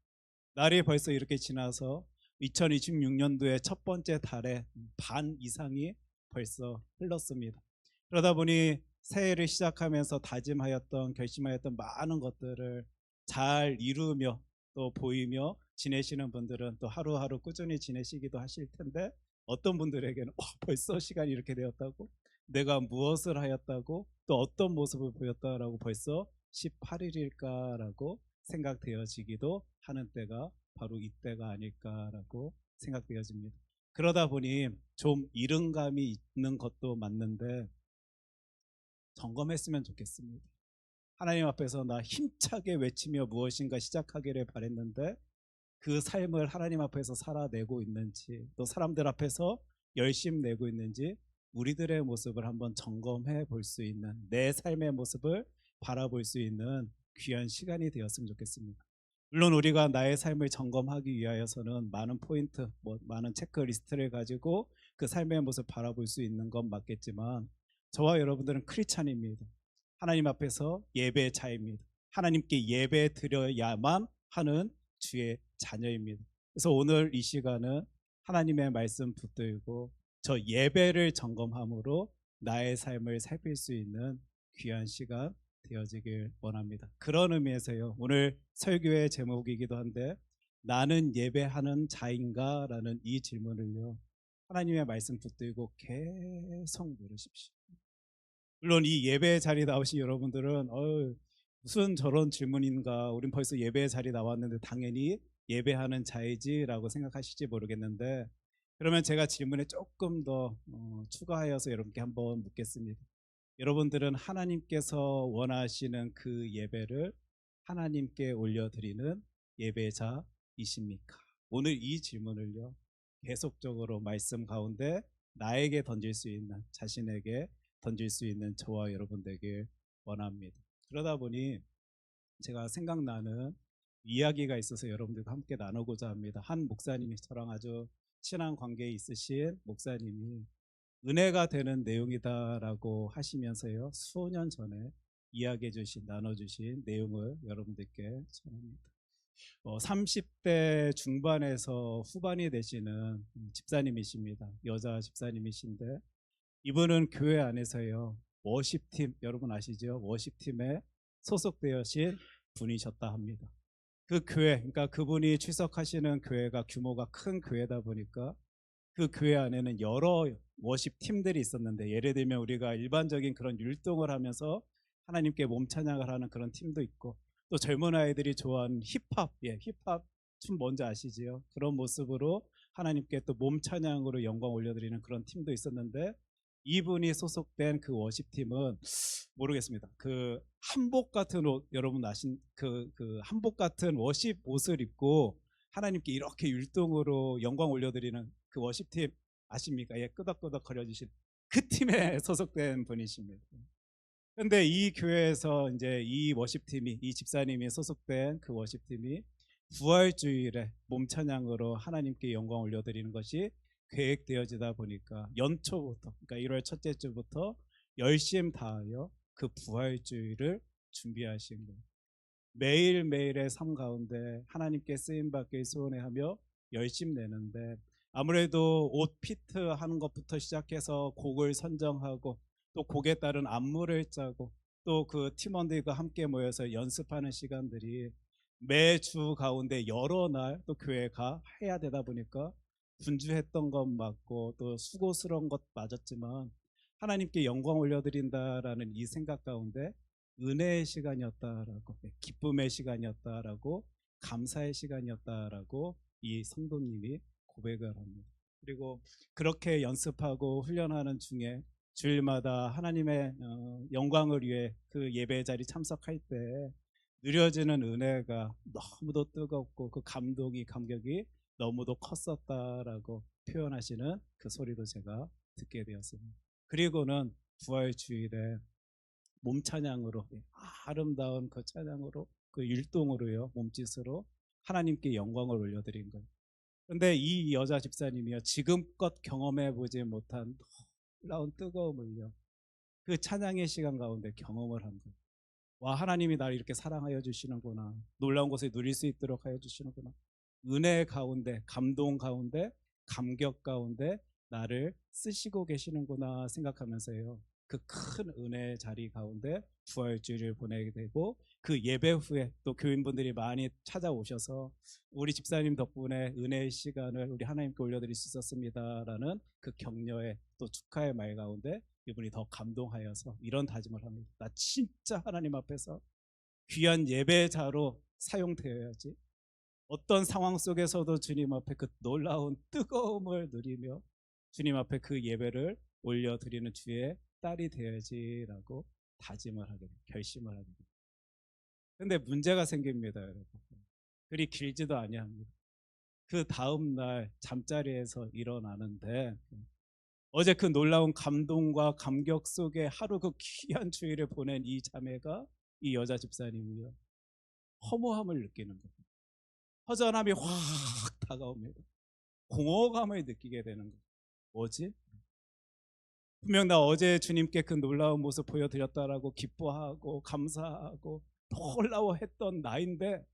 날이 벌써 이렇게 지나서 2026년도의 첫 번째 달의 반 이상이 벌써 흘렀습니다. 그러다 보니 새해를 시작하면서 다짐하였던 결심하였던 많은 것들을 잘 이루며 또 보이며 지내시는 분들은 또 하루하루 꾸준히 지내시기도 하실 텐데 어떤 분들에게는 벌써 시간이 이렇게 되었다고? 내가 무엇을 하였다고? 또 어떤 모습을 보였다라고 벌써 18일일까라고 생각되어지기도 하는 때가 바로 이때가 아닐까라고 생각되어집니다. 그러다 보니 좀 이른감이 있는 것도 맞는데 점검했으면 좋겠습니다. 하나님 앞에서 나 힘차게 외치며 무엇인가 시작하기를 바랬는데 그 삶을 하나님 앞에서 살아내고 있는지 또 사람들 앞에서 열심 내고 있는지 우리들의 모습을 한번 점검해 볼 수 있는 내 삶의 모습을 바라볼 수 있는 귀한 시간이 되었으면 좋겠습니다. 물론 우리가 나의 삶을 점검하기 위하여서는 많은 포인트, 많은 체크리스트를 가지고 그 삶의 모습을 바라볼 수 있는 건 맞겠지만 저와 여러분들은 크리스찬입니다. 하나님 앞에서 예배자입니다. 하나님께 예배 드려야만 하는 주의 자녀입니다. 그래서 오늘 이 시간은 하나님의 말씀 붙들고 저 예배를 점검함으로 나의 삶을 살필 수 있는 귀한 시간 되어지길 원합니다. 그런 의미에서요, 오늘 설교의 제목이기도 한데 나는 예배하는 자인가? 라는 이 질문을요, 하나님의 말씀 붙들고 계속 물으십시오. 물론 이 예배 자리에 나오신 여러분들은 무슨 저런 질문인가, 우린 벌써 예배 자리에 나왔는데 당연히 예배하는 자이지 라고 생각하실지 모르겠는데 그러면 제가 질문에 조금 더 추가하여서 여러분께 한번 묻겠습니다. 여러분들은 하나님께서 원하시는 그 예배를 하나님께 올려드리는 예배자이십니까? 오늘 이 질문을요, 계속적으로 말씀 가운데 나에게 던질 수 있는, 자신에게 던질 수 있는 저와 여러분 되길 원합니다. 그러다 보니 제가 생각나는 이야기가 있어서 여러분들과 함께 나누고자 합니다. 한 목사님이 저랑 아주 친한 관계에 있으신 목사님이 은혜가 되는 내용이다라고 하시면서요, 수년 전에 이야기해 주신, 나눠주신 내용을 여러분들께 전합니다. 30대 중반에서 후반이 되시는 집사님이십니다. 여자 집사님이신데 이분은 교회 안에서요, 워십팀, 여러분 아시죠? 워십팀에 소속되어신 분이셨다 합니다. 그 교회, 그러니까 그분이 출석하시는 교회가 규모가 큰 교회다 보니까 그 교회 안에는 여러 워십 팀들이 있었는데, 예를 들면 우리가 일반적인 그런 율동을 하면서 하나님께 몸 찬양을 하는 그런 팀도 있고, 또 젊은 아이들이 좋아하는 힙합, 힙합 춤 뭔지 아시지요? 그런 모습으로 하나님께 또 몸 찬양으로 영광 올려드리는 그런 팀도 있었는데, 이분이 소속된 그 워십 팀은 모르겠습니다. 그 한복 같은 옷, 여러분 아신 그 한복 같은 워십 옷을 입고 하나님께 이렇게 율동으로 영광 올려드리는 그 워십팀 아십니까? 예, 끄덕끄덕 거려주신 그 팀에 소속된 분이십니다. 그런데 이 교회에서 이제 이 워십팀이, 이 집사님이 소속된 그 워십팀이 부활주일에 몸 찬양으로 하나님께 영광 올려드리는 것이 계획되어지다 보니까 연초부터, 그러니까 1월 첫째 주부터 열심 다하여 그 부활주일을 준비하신 거예요. 매일매일의 삶 가운데 하나님께 쓰임받길 소원해하며 열심 내는데, 아무래도 옷 피트 하는 것부터 시작해서 곡을 선정하고 또 곡에 따른 안무를 짜고 또 그 팀원들과 함께 모여서 연습하는 시간들이 매주 가운데 여러 날 또 교회가 해야 되다 보니까 분주했던 것 맞고 또 수고스러운 것 맞았지만, 하나님께 영광 올려드린다라는 이 생각 가운데 은혜의 시간이었다라고, 기쁨의 시간이었다라고, 감사의 시간이었다라고 이 성도님이 고백을 합니다. 그리고 그렇게 연습하고 훈련하는 중에 주일마다 하나님의 영광을 위해 그 예배 자리 참석할 때 누려지는 은혜가 너무도 뜨겁고 그 감격이 너무도 컸었다라고 표현하시는 그 소리도 제가 듣게 되었습니다. 그리고는 부활주일에 몸 찬양으로, 아름다운 그 찬양으로, 그 율동으로요, 몸짓으로 하나님께 영광을 올려드린 거예요. 그런데 이 여자 집사님이요, 지금껏 경험해 보지 못한 놀라운 뜨거움을요, 그 찬양의 시간 가운데 경험을 한 거예요. 와, 하나님이 나를 이렇게 사랑하여 주시는구나, 놀라운 것을 누릴 수 있도록 하여 주시는구나, 은혜 가운데, 감동 가운데, 감격 가운데 나를 쓰시고 계시는구나 생각하면서요, 그 큰 은혜의 자리 가운데 부활주일을 보내게 되고, 그 예배 후에 또 교인분들이 많이 찾아오셔서 우리 집사님 덕분에 은혜의 시간을 우리 하나님께 올려드릴 수 있었습니다라는 그 격려의 또 축하의 말 가운데 이분이 더 감동하여서 이런 다짐을 합니다. 나 진짜 하나님 앞에서 귀한 예배자로 사용되어야지, 어떤 상황 속에서도 주님 앞에 그 놀라운 뜨거움을 누리며 주님 앞에 그 예배를 올려드리는 주의 딸이 되어야지라고 다짐을 하게 됩니다. 결심을 하게 됩니다. 그런데 문제가 생깁니다, 여러분. 그리 길지도 아니합니다. 그 다음 날 잠자리에서 일어나는데, 어제 그 놀라운 감동과 감격 속에 하루 그 귀한 주일을 보낸 이 자매가, 이 여자 집사님이요, 허무함을 느끼는 겁니다. 허전함이 확 다가옵니다. 공허감을 느끼게 되는 거예요. 뭐지? 분명 나 어제 주님께 그 놀라운 모습 보여드렸다라고 기뻐하고 감사하고 놀라워했던 나인데,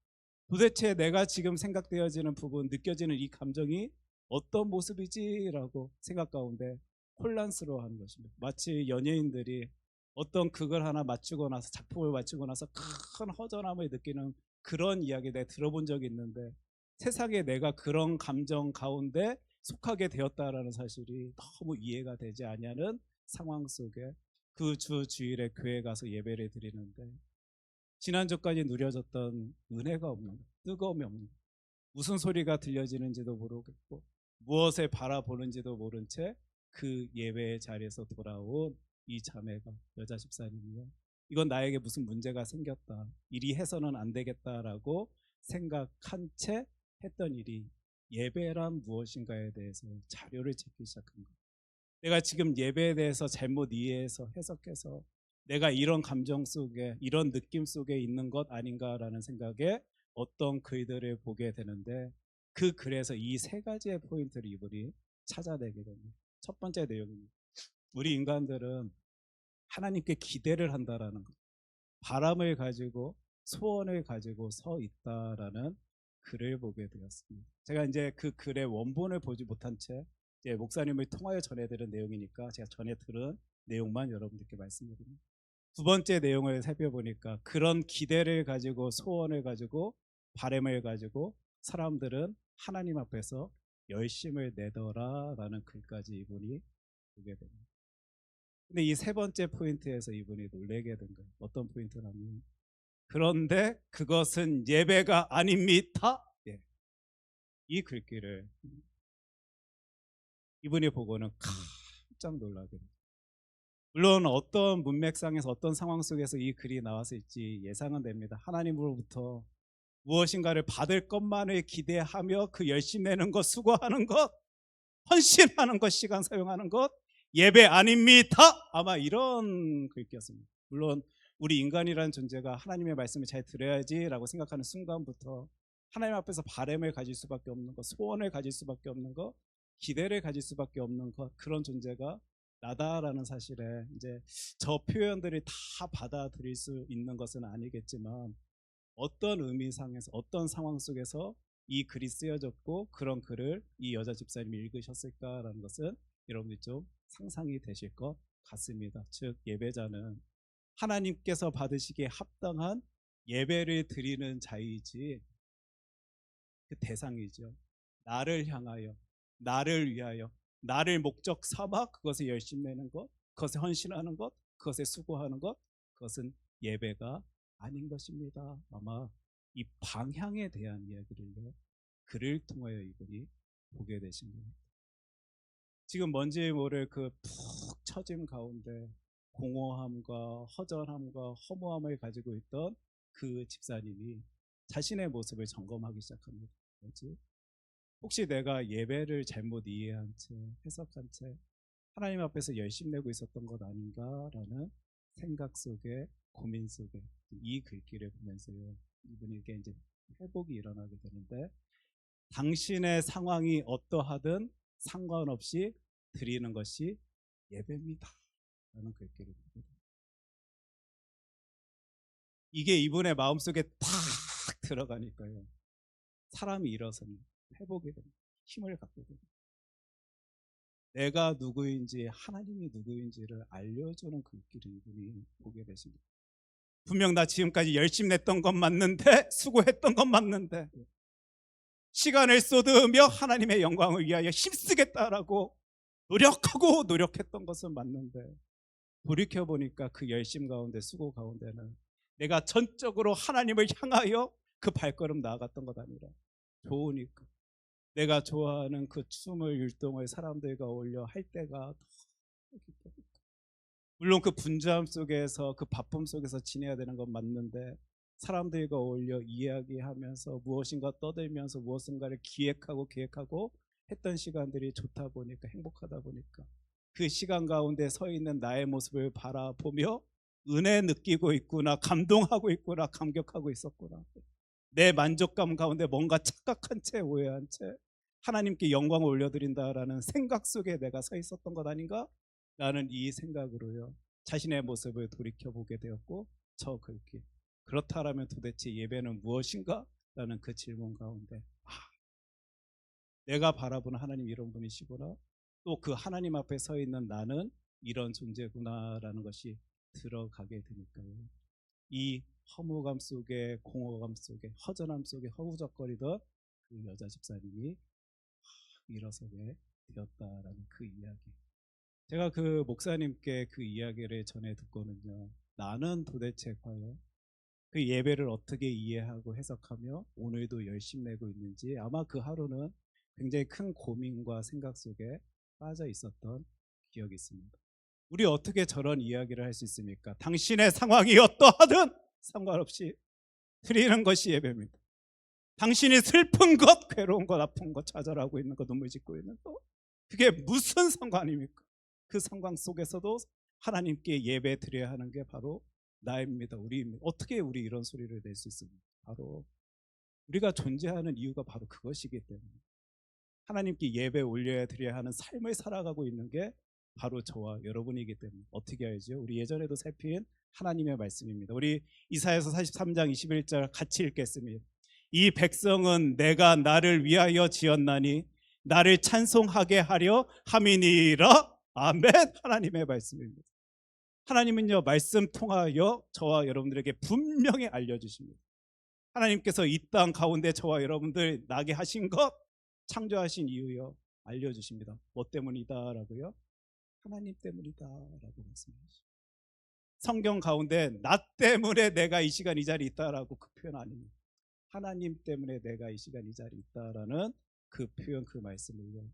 도대체 내가 지금 생각되어지는 부분, 느껴지는 이 감정이 어떤 모습이지라고 생각 가운데 혼란스러워하는 것입니다. 마치 연예인들이 어떤 극을 하나 마치고 나서, 작품을 마치고 나서 큰 허전함을 느끼는 그런 이야기 내가 들어본 적이 있는데, 세상에 내가 그런 감정 가운데 속하게 되었다라는 사실이 너무 이해가 되지 않냐는 상황 속에 그 주 주일에 교회 가서 예배를 드리는데, 지난주까지 누려졌던 은혜가 없는 거예요. 뜨거움이 없는 거예요. 무슨 소리가 들려지는지도 모르겠고 무엇을 바라보는지도 모른 채 그 예배 자리에서 돌아온 이 자매가, 여자 집사님이요, 이건 나에게 무슨 문제가 생겼다, 이리 해서는 안 되겠다라고 생각한 채 했던 일이 예배란 무엇인가에 대해서 자료를 찾기 시작한 거예요. 내가 지금 예배에 대해서 잘못 이해해서 해석해서 내가 이런 감정 속에, 이런 느낌 속에 있는 것 아닌가라는 생각에 어떤 글들을 보게 되는데, 그 글에서 이 세 가지의 포인트를 이분이 찾아내게 됩니다. 첫 번째 내용입니다. 우리 인간들은 하나님께 기대를 한다라는 것, 바람을 가지고 소원을 가지고 서 있다라는 글을 보게 되었습니다. 제가 이제 그 글의 원본을 보지 못한 채 목사님을 통하여 전해드린 내용이니까 제가 전해 들은 내용만 여러분들께 말씀드립니다. 두 번째 내용을 살펴보니까, 그런 기대를 가지고 소원을 가지고 바람을 가지고 사람들은 하나님 앞에서 열심을 내더라라는 글까지 이분이 보게 됩니다. 근데 이 세 번째 포인트에서 이분이 놀라게 된 거예요. 어떤 포인트라면, 그런데 그것은 예배가 아닙니다. 예. 이 글귀를 이분이 보고는 깜짝 놀라게 됩니다. 물론 어떤 문맥상에서 어떤 상황 속에서 이 글이 나왔을지 예상은 됩니다. 하나님으로부터 무엇인가를 받을 것만을 기대하며 그 열심 내는 것, 수고하는 것, 헌신하는 것, 시간 사용하는 것 예배 아닙니다. 아마 이런 글귀였습니다. 물론 우리 인간이라는 존재가 하나님의 말씀을 잘 들어야지라고 생각하는 순간부터 하나님 앞에서 바람을 가질 수밖에 없는 것, 소원을 가질 수밖에 없는 것, 기대를 가질 수밖에 없는 것, 그런 존재가 나다라는 사실에 이제 저 표현들이 다 받아들일 수 있는 것은 아니겠지만 어떤 의미상에서 어떤 상황 속에서 이 글이 쓰여졌고 그런 글을 이 여자 집사님이 읽으셨을까라는 것은 여러분들이 좀 상상이 되실 것 같습니다. 즉 예배자는 하나님께서 받으시기에 합당한 예배를 드리는 자이지 그 대상이죠. 나를 향하여, 나를 위하여, 나를 목적 삼아 그것에 열심 내는 것, 그것에 헌신하는 것, 그것에 수고하는 것, 그것은 예배가 아닌 것입니다. 아마 이 방향에 대한 이야기를 글을 통하여 이분이 보게 되신 겁니다. 지금 뭔지 모를 그 푹 처짐 가운데 공허함과 허전함과 허무함을 가지고 있던 그 집사님이 자신의 모습을 점검하기 시작합니다. 뭐지? 혹시 내가 예배를 잘못 이해한 채, 해석한 채 하나님 앞에서 열심 내고 있었던 것 아닌가라는 생각 속에, 고민 속에 이 글귀를 보면서요, 이분에게 이제 회복이 일어나게 되는데, 당신의 상황이 어떠하든 상관없이 드리는 것이 예배입니다 라는 글귀를 봅니다. 이게 이분의 마음속에 탁 들어가니까요, 사람이 일어서는 회복이 됩니다. 힘을 갖게 됩니다. 내가 누구인지, 하나님이 누구인지를 알려주는 글귀를 이분이 보게 되십니다. 분명 나 지금까지 열심히 냈던 건 맞는데, 수고했던 건 맞는데, 시간을 쏟으며 하나님의 영광을 위하여 힘쓰겠다라고 노력했던 것은 맞는데, 돌이켜보니까 그 열심 가운데, 수고 가운데는 내가 전적으로 하나님을 향하여 그 발걸음 나아갔던 것 아니라 좋으니까 내가 좋아하는 그 춤을, 율동을 사람들과 어울려 할 때가 더 기쁘니까, 물론 그 분주함 속에서, 그 바쁨 속에서 지내야 되는 건 맞는데, 사람들과 어울려 이야기하면서 무엇인가 떠들면서 무엇인가를 기획하고 했던 시간들이 좋다 보니까, 행복하다 보니까 그 시간 가운데 서 있는 나의 모습을 바라보며 은혜 느끼고 있구나, 감동하고 있구나, 감격하고 있었구나, 내 만족감 가운데 뭔가 착각한 채, 오해한 채 하나님께 영광을 올려드린다라는 생각 속에 내가 서 있었던 것 아닌가? 라는 이 생각으로요, 자신의 모습을 돌이켜보게 되었고, 저 글귀, 그렇다라면 도대체 예배는 무엇인가? 라는 그 질문 가운데, 내가 바라보는 하나님 이런 분이시구나, 또 그 하나님 앞에 서 있는 나는 이런 존재구나 라는 것이 들어가게 되니까요, 이 허무감 속에, 공허감 속에, 허전함 속에 허우적거리던 그 여자 집사님이 일어서게 되었다라는 그 이야기. 제가 그 목사님께 그 이야기를 전해 듣고는요, 나는 도대체 과연 그 예배를 어떻게 이해하고 해석하며 오늘도 열심히 내고 있는지, 아마 그 하루는 굉장히 큰 고민과 생각 속에 빠져 있었던 기억이 있습니다. 우리 어떻게 저런 이야기를 할 수 있습니까? 당신의 상황이 어떠하든 상관없이 드리는 것이 예배입니다. 당신이 슬픈 것, 괴로운 것, 아픈 것, 좌절하고 있는 것, 눈물 짓고 있는 것, 그게 무슨 상관입니까? 그 상황 속에서도 하나님께 예배 드려야 하는 게 바로 나입니다, 우리입니다. 어떻게 우리 이런 소리를 낼 수 있습니까? 바로 우리가 존재하는 이유가 바로 그것이기 때문에 하나님께 예배 올려야 드려야 하는 삶을 살아가고 있는 게 바로 저와 여러분이기 때문에 어떻게 알죠? 우리 예전에도 살핀 하나님의 말씀입니다. 우리 이사야서 43장 21절 같이 읽겠습니다. 이 백성은 내가 나를 위하여 지었나니 나를 찬송하게 하려 함이니라. 아멘. 하나님의 말씀입니다. 하나님은요, 말씀 통하여 저와 여러분들에게 분명히 알려주십니다. 하나님께서 이 땅 가운데 저와 여러분들 나게 하신 것, 창조하신 이유요 알려주십니다. 뭐 때문이다라고요? 하나님 때문이다라고 말씀하십니다. 성경 가운데 나 때문에 내가 이 시간 이 자리에 있다라고 그 표현 아닙니다. 하나님 때문에 내가 이 시간 이 자리에 있다라는 그 표현, 그 말씀을요,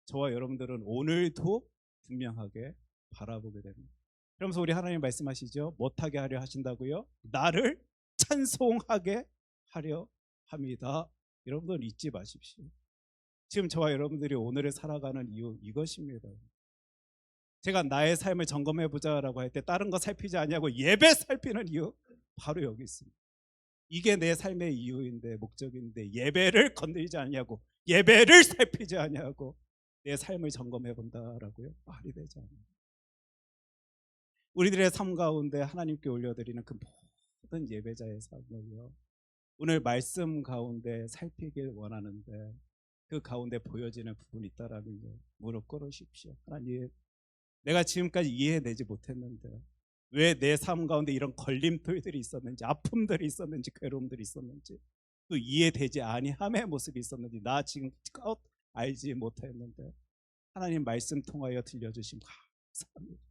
저와 여러분들은 오늘도 분명하게 바라보게 됩니다. 그러면서 우리 하나님 말씀하시죠. 못하게 하려 하신다고요? 나를 찬송하게 하려 합니다. 여러분들 잊지 마십시오. 지금 저와 여러분들이 오늘을 살아가는 이유 이것입니다. 제가 나의 삶을 점검해 보자라고 할 때 다른 거 살피지 않냐고 예배 살피는 이유 바로 여기 있습니다. 이게 내 삶의 이유인데 목적인데 예배를 건드리지 않냐고 예배를 살피지 않냐고 내 삶을 점검해 본다라고요. 말이 되지 않아요. 우리들의 삶 가운데 하나님께 올려드리는 그 모든 예배자의 삶을요. 오늘 말씀 가운데 살피길 원하는데 그 가운데 보여지는 부분이 있다라는 거 무릎 꿇으십시오. 하나님, 내가 지금까지 이해내지 못했는데 왜 내 삶 가운데 이런 걸림돌들이 있었는지, 아픔들이 있었는지, 괴로움들이 있었는지, 또 이해되지 아니함의 모습이 있었는지 나 지금껏 알지 못했는데 하나님 말씀 통하여 들려주심 감사합니다.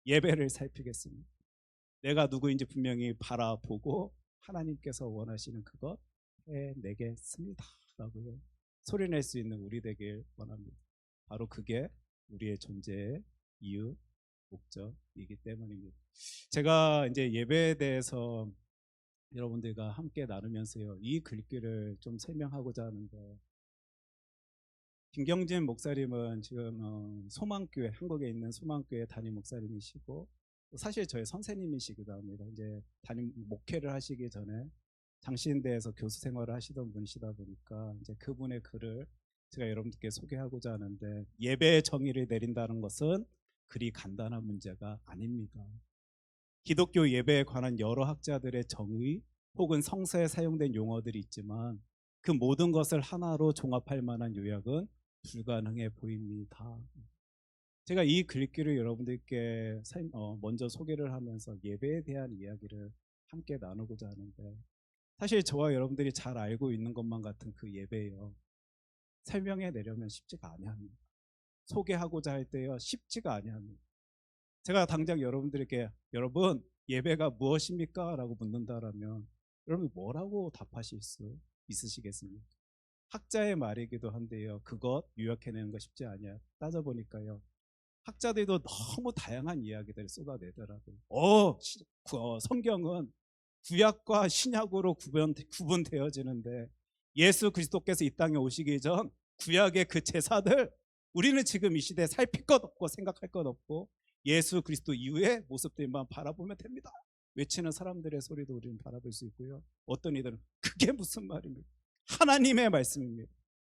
예배를 살피겠습니다. 내가 누구인지 분명히 바라보고 하나님께서 원하시는 그것 해내겠습니다 라고요. 소리낼 수 있는 우리 되길 원합니다. 바로 그게 우리의 존재의 이유, 목적이기 때문입니다. 제가 이제 예배에 대해서 여러분들과 함께 나누면서요, 이 글귀를 좀 설명하고자 하는데, 김경진 목사님은 지금 소망교회, 한국에 있는 소망교회 담임 목사님이시고 사실 저의 선생님이시기도 합니다. 이제 담임 목회를 하시기 전에 장신대에서 교수 생활을 하시던 분이시다 보니까 이제 그분의 글을 제가 여러분들께 소개하고자 하는데, 예배의 정의를 내린다는 것은 그리 간단한 문제가 아닙니다. 기독교 예배에 관한 여러 학자들의 정의 혹은 성서에 사용된 용어들이 있지만 그 모든 것을 하나로 종합할 만한 요약은 불가능해 보입니다. 제가 이 글귀를 여러분들께 먼저 소개를 하면서 예배에 대한 이야기를 함께 나누고자 하는데, 사실 저와 여러분들이 잘 알고 있는 것만 같은 그 예배요, 설명해 내려면 쉽지가 아니합니다. 소개하고자 할 때요 쉽지가 아니합니다. 제가 당장 여러분들에게 여러분 예배가 무엇입니까? 라고 묻는다라면 여러분 뭐라고 답하실 수 있으시겠습니까? 학자의 말이기도 한데요, 그것 요약해내는 거 쉽지 않아요. 따져보니까요 학자들도 너무 다양한 이야기들을 쏟아내더라고요. 성경은 구약과 신약으로 구분되어지는데 예수 그리스도께서 이 땅에 오시기 전 구약의 그 제사들 우리는 지금 이 시대에 살필 것 없고 생각할 것 없고 예수 그리스도 이후의 모습들만 바라보면 됩니다. 외치는 사람들의 소리도 우리는 바라볼 수 있고요. 어떤 이들은 그게 무슨 말입니까? 하나님의 말씀입니다.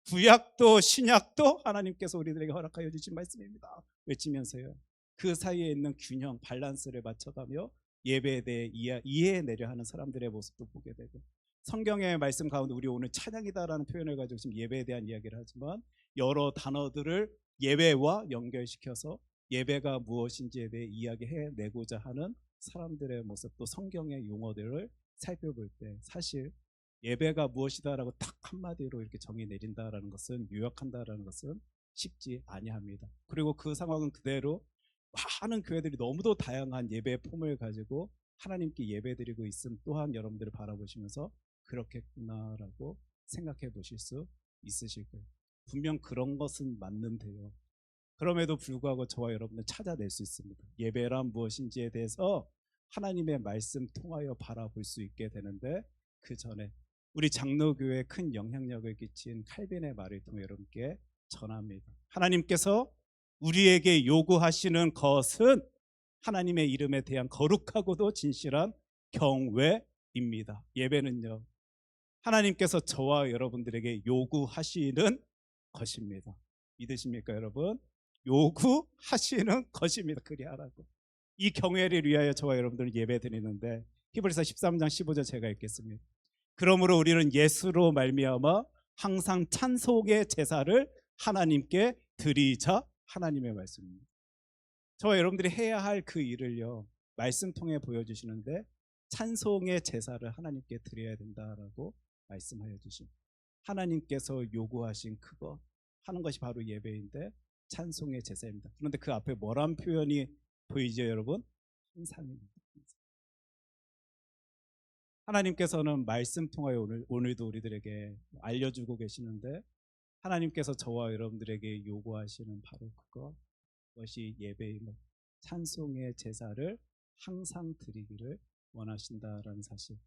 구약도 신약도 하나님께서 우리들에게 허락하여 주신 말씀입니다. 외치면서요 그 사이에 있는 균형, 밸런스를 맞춰가며 예배에 대해 이해내려 하는 사람들의 모습도 보게 되고, 성경의 말씀 가운데 우리 오늘 찬양이다라는 표현을 가지고 지금 예배에 대한 이야기를 하지만 여러 단어들을 예배와 연결시켜서 예배가 무엇인지에 대해 이야기해내고자 하는 사람들의 모습도 성경의 용어들을 살펴볼 때 사실 예배가 무엇이다라고 딱 한마디로 이렇게 정의 내린다라는 것은, 요약한다라는 것은 쉽지 아니합니다. 그리고 그 상황은 그대로 많은 교회들이 너무도 다양한 예배의 폼을 가지고 하나님께 예배드리고 있음 또한 여러분들을 바라보시면서 그렇겠구나라고 생각해 보실 수 있으실 거예요. 분명 그런 것은 맞는데요, 그럼에도 불구하고 저와 여러분은 찾아낼 수 있습니다. 예배란 무엇인지에 대해서 하나님의 말씀 통하여 바라볼 수 있게 되는데, 그 전에 우리 장로교회에 큰 영향력을 끼친 칼빈의 말을 통해 여러분께 전합니다. 하나님께서 우리에게 요구하시는 것은 하나님의 이름에 대한 거룩하고도 진실한 경외입니다. 예배는요 하나님께서 저와 여러분들에게 요구하시는 것입니다. 믿으십니까 여러분? 요구하시는 것입니다. 그리하라고. 이 경외를 위하여 저와 여러분들은 예배 드리는데, 히브리서 13장 15절 제가 읽겠습니다. 그러므로 우리는 예수로 말미암아 항상 찬송의 제사를 하나님께 드리자. 하나님의 말씀입니다. 저와 여러분들이 해야 할 그 일을요 말씀 통해 보여주시는데, 찬송의 제사를 하나님께 드려야 된다라고 말씀하여 주신, 하나님께서 요구하신 그거 하는 것이 바로 예배인데 찬송의 제사입니다. 그런데 그 앞에 뭐란 표현이 보이죠 여러분? 항상입니다. 하나님께서는 말씀 통하여 오늘도 우리들에게 알려주고 계시는데, 하나님께서 저와 여러분들에게 요구하시는 바로 그것이 예배임을, 찬송의 제사를 항상 드리기를 원하신다라는 사실,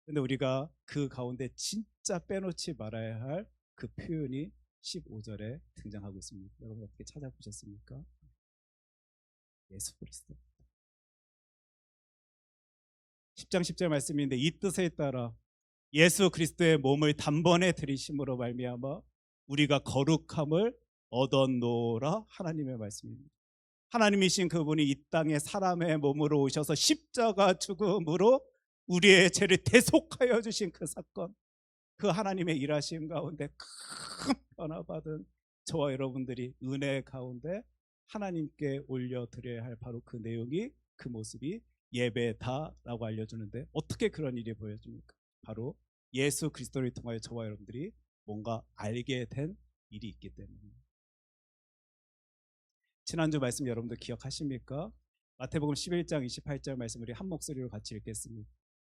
근데 우리가 그 가운데 진짜 빼놓지 말아야 할 그 표현이 15절에 등장하고 있습니다. 여러분 어떻게 찾아보셨습니까? 예수 그리스도. 10장 10절 말씀인데 이 뜻에 따라 예수 그리스도의 몸을 단번에 들이심으로 말미암아 우리가 거룩함을 얻었노라 하나님의 말씀입니다. 하나님이신 그분이 이 땅에 사람의 몸으로 오셔서 십자가 죽음으로 우리의 죄를 대속하여 주신 그 사건, 그 하나님의 일하심 가운데 큰 변화받은 저와 여러분들이 은혜 가운데 하나님께 올려드려야 할 바로 그 내용이, 그 모습이 예배다라고 알려주는데, 어떻게 그런 일이 보여집니까? 바로 예수 그리스도를 통하여 저와 여러분들이 뭔가 알게 된 일이 있기 때문입니다. 지난주 말씀 여러분들 기억하십니까? 마태복음 11장 28절 말씀 우리 한 목소리로 같이 읽겠습니다.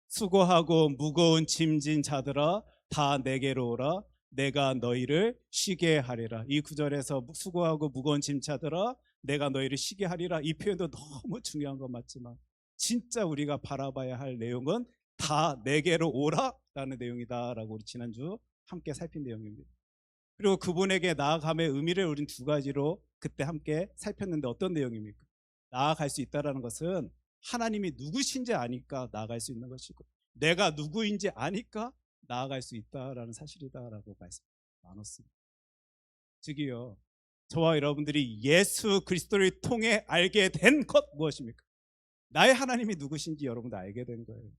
수고하고 무거운 짐진 자들아 다 내게로 오라 내가 너희를 쉬게 하리라. 이 구절에서 수고하고 무거운 짐 자들아 내가 너희를 쉬게 하리라, 이 표현도 너무 중요한 건 맞지만 진짜 우리가 바라봐야 할 내용은 다 내게로 오라 라는 내용이다라고 우리 지난주 함께 살핀 내용입니다. 그리고 그분에게 나아감의 의미를 우린 두 가지로 그때 함께 살폈는데, 어떤 내용입니까? 나아갈 수 있다는 것은 하나님이 누구신지 아니까 나아갈 수 있는 것이고, 내가 누구인지 아니까 나아갈 수 있다라는 사실이다라고 말씀 나눴습니다. 즉이요, 저와 여러분들이 예수 그리스도를 통해 알게 된 것 무엇입니까? 나의 하나님이 누구신지 여러분도 알게 된 거예요.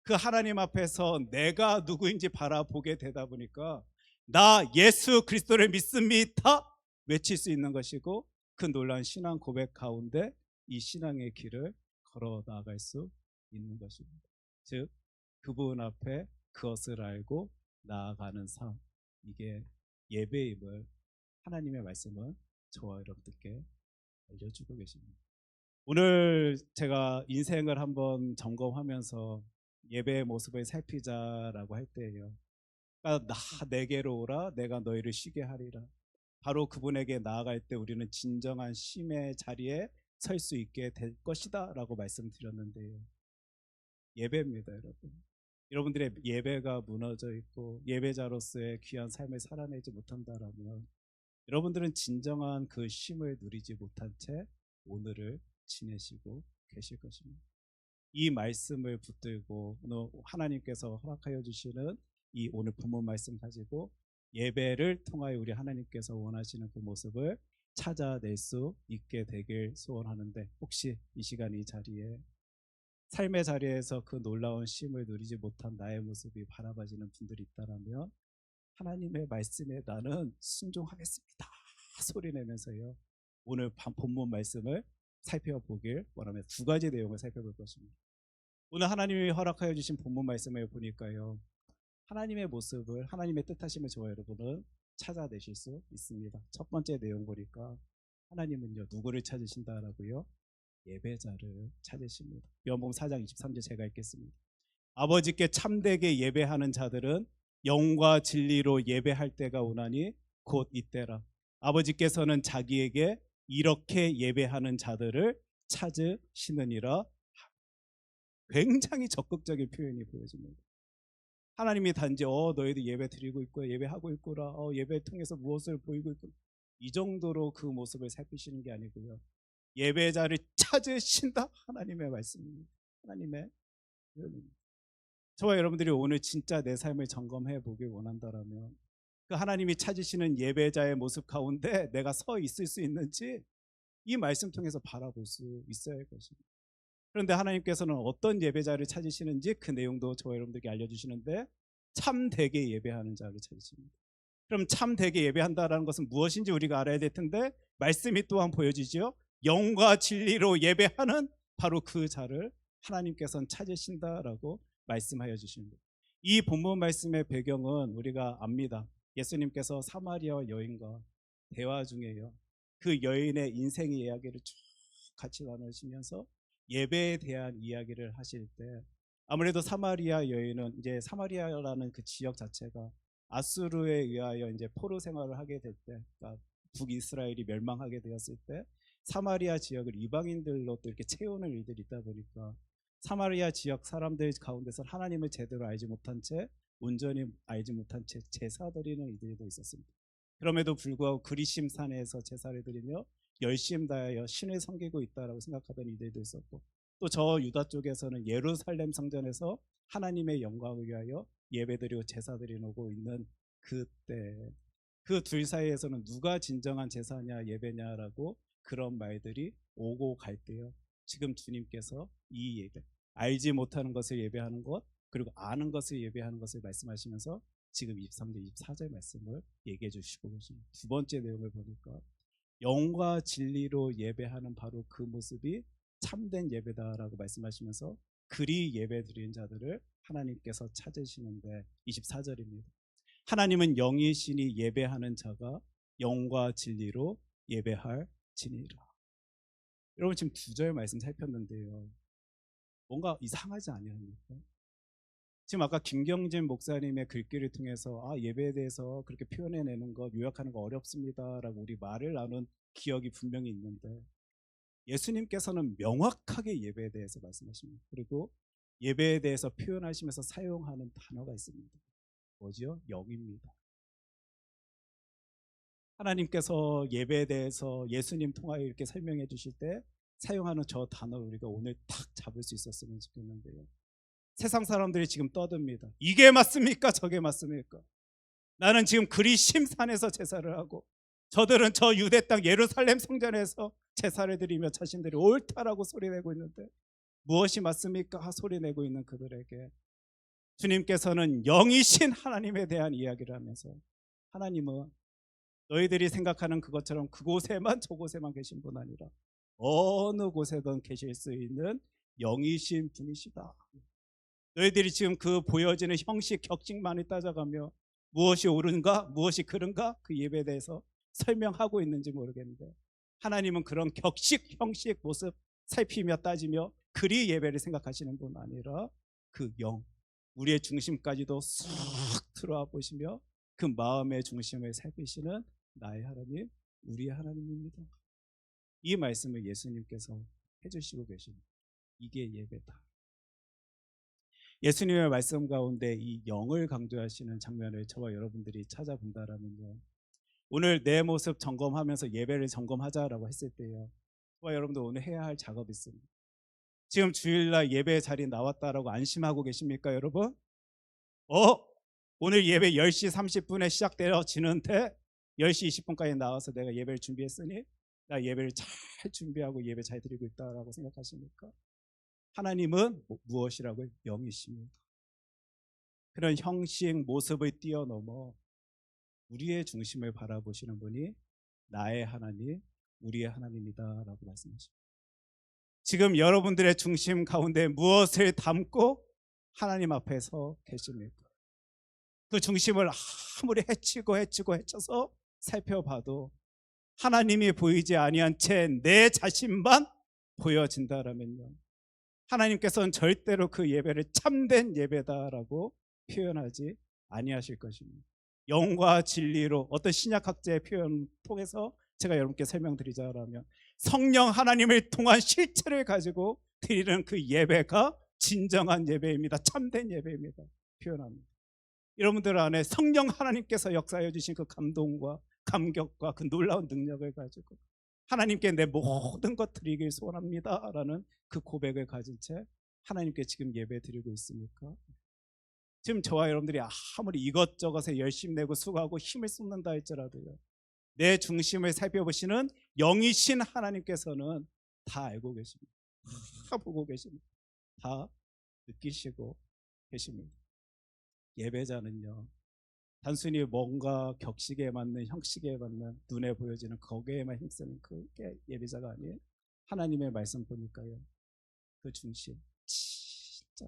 그 하나님 앞에서 내가 누구인지 바라보게 되다 보니까 나 예수 그리스도를 믿습니다 외칠 수 있는 것이고, 그 놀라운 신앙 고백 가운데 이 신앙의 길을 걸어 나아갈 수 있는 것입니다. 즉 그분 앞에 그것을 알고 나아가는 삶, 이게 예배임을 하나님의 말씀은 저와 여러분들께 알려주고 계십니다. 오늘 제가 인생을 한번 점검하면서 예배의 모습을 살피자라고 할 때예요, 그러니까 내게로 오라 내가 너희를 쉬게 하리라, 바로 그분에게 나아갈 때 우리는 진정한 쉼의 자리에 설 수 있게 될 것이다 라고 말씀드렸는데요, 예배입니다. 여러분들의 예배가 무너져 있고 예배자로서의 귀한 삶을 살아내지 못한다라면 여러분들은 진정한 그 쉼을 누리지 못한 채 오늘을 지내시고 계실 것입니다. 이 말씀을 붙들고 오늘 하나님께서 허락하여 주시는 이 오늘 본문 말씀 가지고 예배를 통하여 우리 하나님께서 원하시는 그 모습을 찾아낼 수 있게 되길 소원하는데, 혹시 이 시간 이 자리에 삶의 자리에서 그 놀라운 쉼을 누리지 못한 나의 모습이 바라봐지는 분들이 있다면 하나님의 말씀에 나는 순종하겠습니다 소리내면서요, 오늘 본문 말씀을 살펴보길 원하며 두 가지 내용을 살펴볼 것입니다. 오늘 하나님이 허락하여 주신 본문 말씀을 보니까요, 하나님의 모습을, 하나님의 뜻하심을 저와 여러분은 찾아내실 수 있습니다. 첫 번째 내용 보니까 하나님은요 누구를 찾으신다라고요? 예배자를 찾으십니다. 요한복음 4장 23절 제가 읽겠습니다. 아버지께 참되게 예배하는 자들은 영과 진리로 예배할 때가 오나니 곧 이때라. 아버지께서는 자기에게 이렇게 예배하는 자들을 찾으시느니라. 굉장히 적극적인 표현이 보여집니다. 하나님이 단지 너희도 예배 드리고 있고 예배하고 있구나, 예배 통해서 무엇을 보이고 있구나, 이 정도로 그 모습을 살피시는 게 아니고요, 예배자를 찾으신다, 하나님의 말씀입니다. 하나님의 표현입니다. 저와 여러분들이 오늘 진짜 내 삶을 점검해 보길 원한다면 그 하나님이 찾으시는 예배자의 모습 가운데 내가 서 있을 수 있는지 이 말씀 통해서 바라볼 수 있어야 할 것입니다. 그런데 하나님께서는 어떤 예배자를 찾으시는지 그 내용도 저와 여러분들께 알려주시는데, 참되게 예배하는 자를 찾으십니다. 그럼 참되게 예배한다는 것은 무엇인지 우리가 알아야 될 텐데, 말씀이 또한 보여주지요. 영과 진리로 예배하는 바로 그 자를 하나님께서는 찾으신다라고 말씀하여 주십니다. 이 본문 말씀의 배경은 우리가 압니다. 예수님께서 사마리아 여인과 대화 중에요, 그 여인의 인생의 이야기를 쭉 같이 나누시면서 예배에 대한 이야기를 하실 때, 아무래도 사마리아 여인은 이제 사마리아라는 그 지역 자체가 아수르에 의하여 이제 포로 생활을 하게 될 때, 그러니까 북이스라엘이 멸망하게 되었을 때 사마리아 지역을 이방인들로 또 이렇게 채우는 일들이 있다 보니까 사마리아 지역 사람들 가운데서 하나님을 제대로 알지 못한 채, 온전히 알지 못한 채 제사 드리는 이들도 있었습니다. 그럼에도 불구하고 그리심 산에서 제사를 드리며 열심 다하여 신을 섬기고 있다라고 생각하던 이들도 있었고, 또 저 유다 쪽에서는 예루살렘 성전에서 하나님의 영광을 위하여 예배드리고 제사드리고 있는 그때, 그 둘 사이에서는 누가 진정한 제사냐 예배냐라고 그런 말들이 오고 갈 때요, 지금 주님께서 이 예배, 알지 못하는 것을 예배하는 것, 그리고 아는 것을 예배하는 것을 말씀하시면서 지금 23절 24절 말씀을 얘기해 주시고 계십니다. 두 번째 내용을 보니까 영과 진리로 예배하는 바로 그 모습이 참된 예배다라고 말씀하시면서 그리 예배 드리는 자들을 하나님께서 찾으시는데, 24절입니다. 하나님은 영이시니 예배하는 자가 영과 진리로 예배할지니라. 여러분 지금 두 절 말씀 살폈는데요, 뭔가 이상하지 아니합니까? 지금 아까 김경진 목사님의 글귀를 통해서 예배에 대해서 그렇게 표현해내는 거, 요약하는 거 어렵습니다라고 우리 말을 나눈 기억이 분명히 있는데, 예수님께서는 명확하게 예배에 대해서 말씀하십니다. 그리고 예배에 대해서 표현하시면서 사용하는 단어가 있습니다. 뭐죠? 영입니다. 하나님께서 예배에 대해서 예수님 통하여 이렇게 설명해 주실 때 사용하는 저 단어를 우리가 오늘 딱 잡을 수 있었으면 좋겠는데요, 세상 사람들이 지금 떠듭니다. 이게 맞습니까? 저게 맞습니까? 나는 지금 그리심 산에서 제사를 하고, 저들은 저 유대 땅 예루살렘 성전에서 제사를 드리며 자신들이 옳다라고 소리내고 있는데 무엇이 맞습니까? 소리내고 있는 그들에게 주님께서는 영이신 하나님에 대한 이야기를 하면서, 하나님은 너희들이 생각하는 그것처럼 그곳에만 저곳에만 계신 분 아니라 어느 곳에든 계실 수 있는 영이신 분이시다. 너희들이 지금 그 보여지는 형식 격식만을 따져가며 무엇이 옳은가 무엇이 그른가 그 예배에 대해서 설명하고 있는지 모르겠는데, 하나님은 그런 격식 형식 모습 살피며 따지며 그리 예배를 생각하시는 분 아니라 그 영, 우리의 중심까지도 쏙 들어와 보시며 그 마음의 중심을 살피시는 나의 하나님, 우리의 하나님입니다. 이 말씀을 예수님께서 해주시고 계십니다. 이게 예배다. 예수님의 말씀 가운데 이 영을 강조하시는 장면을 저와 여러분들이 찾아본다라면요, 오늘 내 모습 점검하면서 예배를 점검하자라고 했을 때요, 저와 여러분들 오늘 해야 할 작업이 있습니다. 지금 주일날 예배 자리에 나왔다라고 안심하고 계십니까 여러분? 오늘 예배 10시 30분에 시작되어지는데 10시 20분까지 나와서 내가 예배를 준비했으니 나 예배를 잘 준비하고 예배 잘 드리고 있다라고 생각하십니까? 하나님은 무엇이라고요? 영이십니다. 그런 형식 모습을 뛰어넘어 우리의 중심을 바라보시는 분이 나의 하나님, 우리의 하나님이다라고 말씀하십니다. 지금 여러분들의 중심 가운데 무엇을 담고 하나님 앞에 서 계십니까? 그 중심을 아무리 헤쳐서 살펴봐도 하나님이 보이지 아니한 채 내 자신만 보여진다라면요, 하나님께서는 절대로 그 예배를 참된 예배다라고 표현하지 아니하실 것입니다. 영과 진리로, 어떤 신약학자의 표현 통해서 제가 여러분께 설명드리자라면 성령 하나님을 통한 실체를 가지고 드리는 그 예배가 진정한 예배입니다. 참된 예배입니다. 표현합니다. 여러분들 안에 성령 하나님께서 역사해 주신 그 감동과 감격과 그 놀라운 능력을 가지고 하나님께 내 모든 것 드리길 소원합니다 라는 그 고백을 가진 채 하나님께 지금 예배 드리고 있습니까? 지금 저와 여러분들이 아무리 이것저것에 열심히 내고 수고하고 힘을 쏟는다 할지라도요, 내 중심을 살펴보시는 영이신 하나님께서는 다 알고 계십니다. 다 보고 계십니다. 다 느끼시고 계십니다. 예배자는요, 단순히 뭔가 격식에 맞는 형식에 맞는 눈에 보여지는 거기에만 힘쓰는 그게 예배자가 아니에요. 하나님의 말씀 보니까요, 그 중심 진짜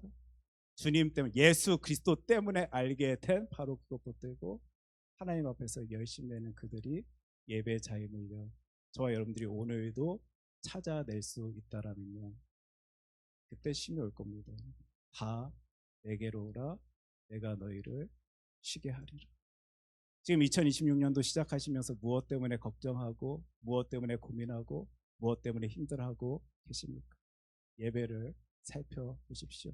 주님 때문에, 예수 그리스도 때문에 알게 된 바로 그것 붙들고 하나님 앞에서 열심히 내는 그들이 예배자임을요, 저와 여러분들이 오늘도 찾아낼 수 있다라면요, 그때 심이 올 겁니다. 다 내게로 오라, 내가 너희를 쉬게 하리라. 지금 2026년도 시작하시면서 무엇 때문에 걱정하고 무엇 때문에 고민하고 무엇 때문에 힘들어하고 계십니까? 예배를 살펴보십시오.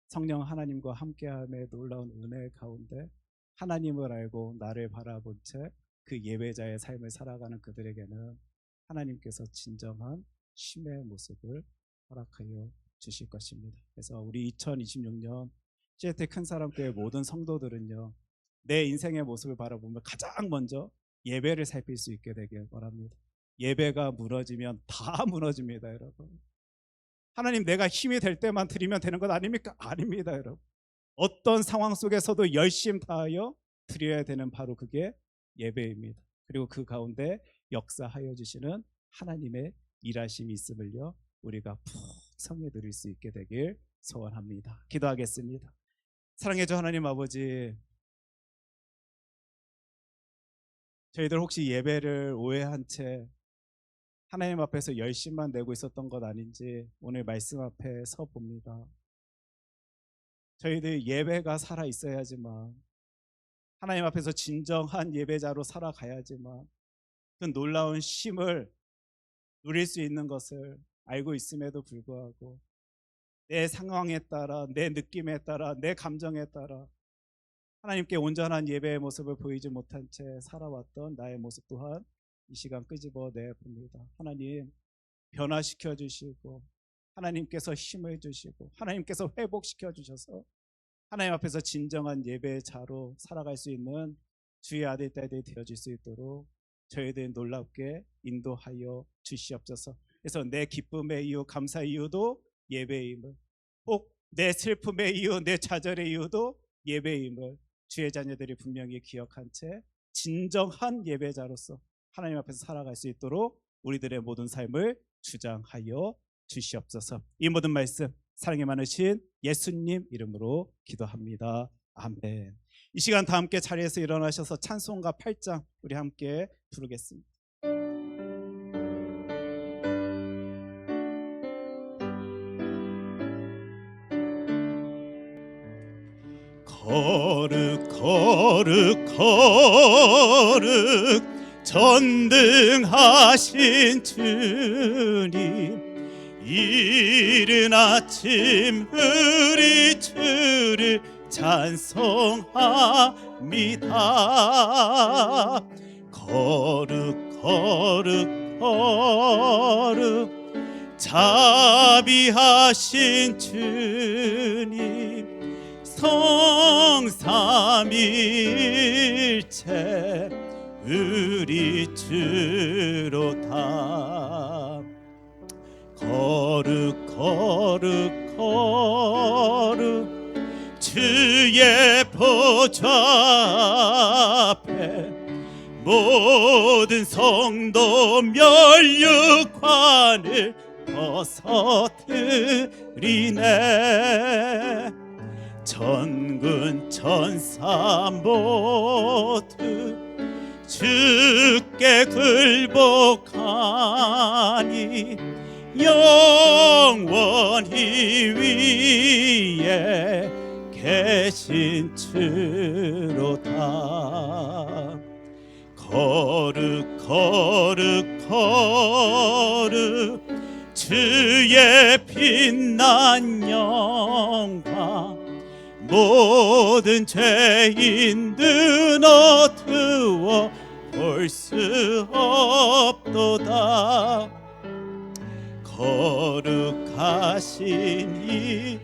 성령 하나님과 함께함의 놀라운 은혜 가운데 하나님을 알고 나를 바라본 채 그 예배자의 삶을 살아가는 그들에게는 하나님께서 진정한 쉼의 모습을 허락하여 주실 것입니다. 그래서 우리 2026년 CLT 큰사람교회 모든 성도들은요, 내 인생의 모습을 바라보면 가장 먼저 예배를 살필 수 있게 되길 바랍니다. 예배가 무너지면 다 무너집니다, 여러분. 하나님, 내가 힘이 될 때만 드리면 되는 것 아닙니까? 아닙니다, 여러분. 어떤 상황 속에서도 열심 다하여 드려야 되는 바로 그게 예배입니다. 그리고 그 가운데 역사하여 주시는 하나님의 일하심이 있음을요, 우리가 푹 성에 드릴 수 있게 되길 소원합니다. 기도하겠습니다. 사랑해 주 하나님 아버지, 저희들 혹시 예배를 오해한 채 하나님 앞에서 열심만 내고 있었던 것 아닌지 오늘 말씀 앞에 서 봅니다. 저희들 예배가 살아 있어야지만, 하나님 앞에서 진정한 예배자로 살아가야지만 그 놀라운 쉼을 누릴 수 있는 것을 알고 있음에도 불구하고 내 상황에 따라, 내 느낌에 따라, 내 감정에 따라 하나님께 온전한 예배의 모습을 보이지 못한 채 살아왔던 나의 모습 또한 이 시간 끄집어내 봅니다. 하나님, 변화시켜 주시고 하나님께서 힘을 주시고 하나님께서 회복시켜 주셔서 하나님 앞에서 진정한 예배자로 살아갈 수 있는 주의 아들 딸들이 되어질 수 있도록 저희들 놀랍게 인도하여 주시옵소서. 그래서 내 기쁨의 이유, 감사의 이유도 예배임을, 꼭 내 슬픔의 이유, 내 좌절의 이유도 예배임을 주의 자녀들이 분명히 기억한 채 진정한 예배자로서 하나님 앞에서 살아갈 수 있도록 우리들의 모든 삶을 주장하여 주시옵소서. 이 모든 말씀 사랑이 많으신 예수님 이름으로 기도합니다. 아멘. 이 시간 다 함께 자리에서 일어나셔서 찬송가 8장 우리 함께 부르겠습니다. 거룩 거룩 거룩 전등하신 주님, 이른 아침 우리 주를 찬송합니다. 거룩 거룩 거룩 자비하신 주님, 성삼일체 우리 주로 다 거룩 거룩 거룩 주의 보좌 앞에 모든 성도 멸육관을 벗어드리네. 전군 천사 모두 주께 굴복하니 영원히 위에 계신 주로다. 거룩 거룩 거룩 주의 빛난 영광, 모든 죄인 눈 어두워 볼 수 없도다. 거룩하신 이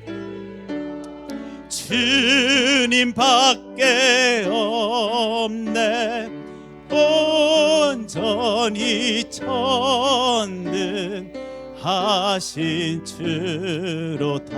주님 밖에 없네. 온전히 전능하신 주로다.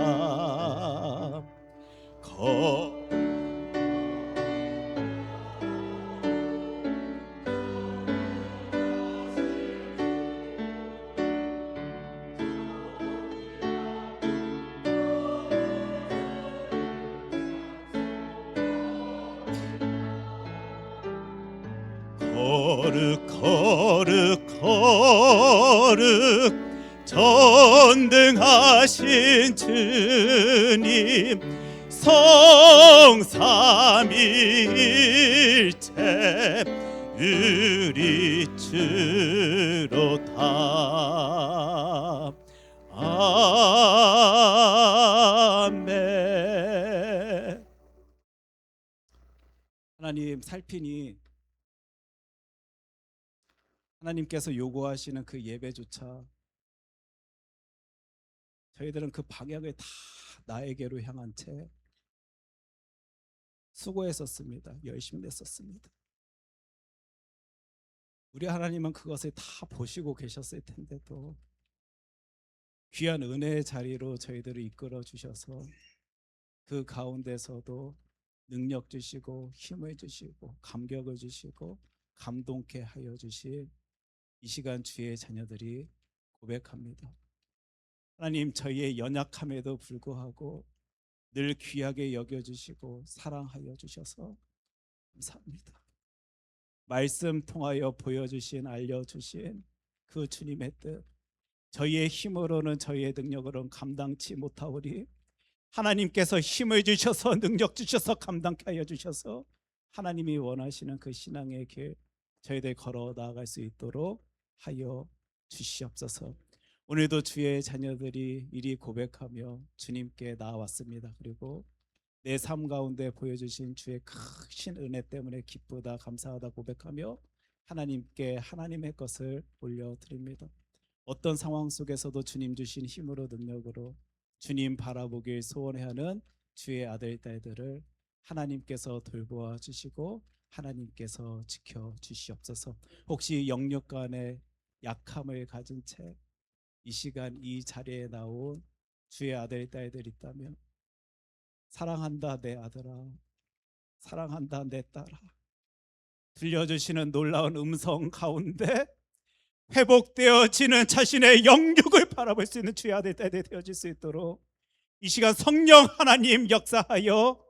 거룩 거룩 거룩 전등하신 주님, 성삼일체 우리 주로다. 하나님 살피니 하나님께서 요구하시는 그 예배조차 저희들은 그 방향을 다 나에게로 향한 채 수고했었습니다. 열심히 냈었습니다. 우리 하나님은 그것을 다 보시고 계셨을 텐데도 귀한 은혜의 자리로 저희들을 이끌어 주셔서 그 가운데서도 능력 주시고 힘을 주시고 감격을 주시고 감동케 하여 주신 이 시간 주의 자녀들이 고백합니다. 하나님, 저희의 연약함에도 불구하고 늘 귀하게 여겨주시고 사랑하여 주셔서 감사합니다. 말씀 통하여 보여주신 알려주신 그 주님의 뜻, 저희의 힘으로는 저희의 능력으로는 감당치 못하오리 하나님께서 힘을 주셔서 능력 주셔서 감당케 하여 주셔서 하나님이 원하시는 그 신앙의 길 저희들 걸어 나아갈 수 있도록 하여 주시옵소서. 오늘도 주의 자녀들이 이리 고백하며 주님께 나아왔습니다. 그리고 내 삶 가운데 보여주신 주의 크신 은혜 때문에 기쁘다 감사하다 고백하며 하나님께 하나님의 것을 올려드립니다. 어떤 상황 속에서도 주님 주신 힘으로 능력으로 주님 바라보길 소원해하는 주의 아들 딸들을 하나님께서 돌보아 주시고 하나님께서 지켜주시옵소서. 혹시 영역 간의 약함을 가진 채 이 시간 이 자리에 나온 주의 아들 딸들 있다면 사랑한다 내 아들아, 사랑한다 내 딸아, 들려주시는 놀라운 음성 가운데 회복되어지는 자신의 영육을 바라볼 수 있는 주의 아들 딸들이 되어질 수 있도록 이 시간 성령 하나님 역사하여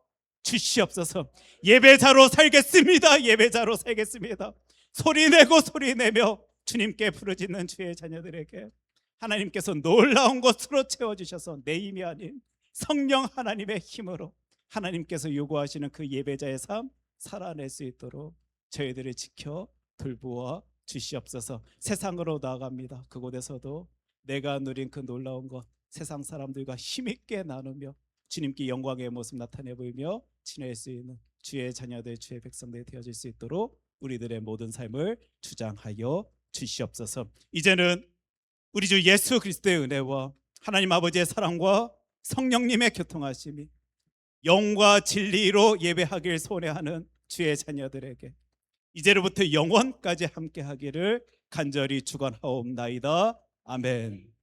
주시옵소서. 예배자로 살겠습니다. 예배자로 살겠습니다. 소리내고 소리내며 주님께 부르짖는 주의 자녀들에게 하나님께서 놀라운 것으로 채워주셔서 내 힘이 아닌 성령 하나님의 힘으로 하나님께서 요구하시는 그 예배자의 삶 살아낼 수 있도록 저희들을 지켜 돌보아 주시옵소서. 세상으로 나아갑니다. 그곳에서도 내가 누린 그 놀라운 것 세상 사람들과 힘있게 나누며 주님께 영광의 모습 나타내 보이며 지낼 수 있는 주의 자녀들 주의 백성들이 되어질 수 있도록 우리들의 모든 삶을 주장하여 주시옵소서. 이제는 우리 주 예수 그리스도의 은혜와 하나님 아버지의 사랑과 성령님의 교통하심이 영과 진리로 예배하길 소원해하는 주의 자녀들에게 이제로부터 영원까지 함께하기를 간절히 축원하옵나이다. 아멘.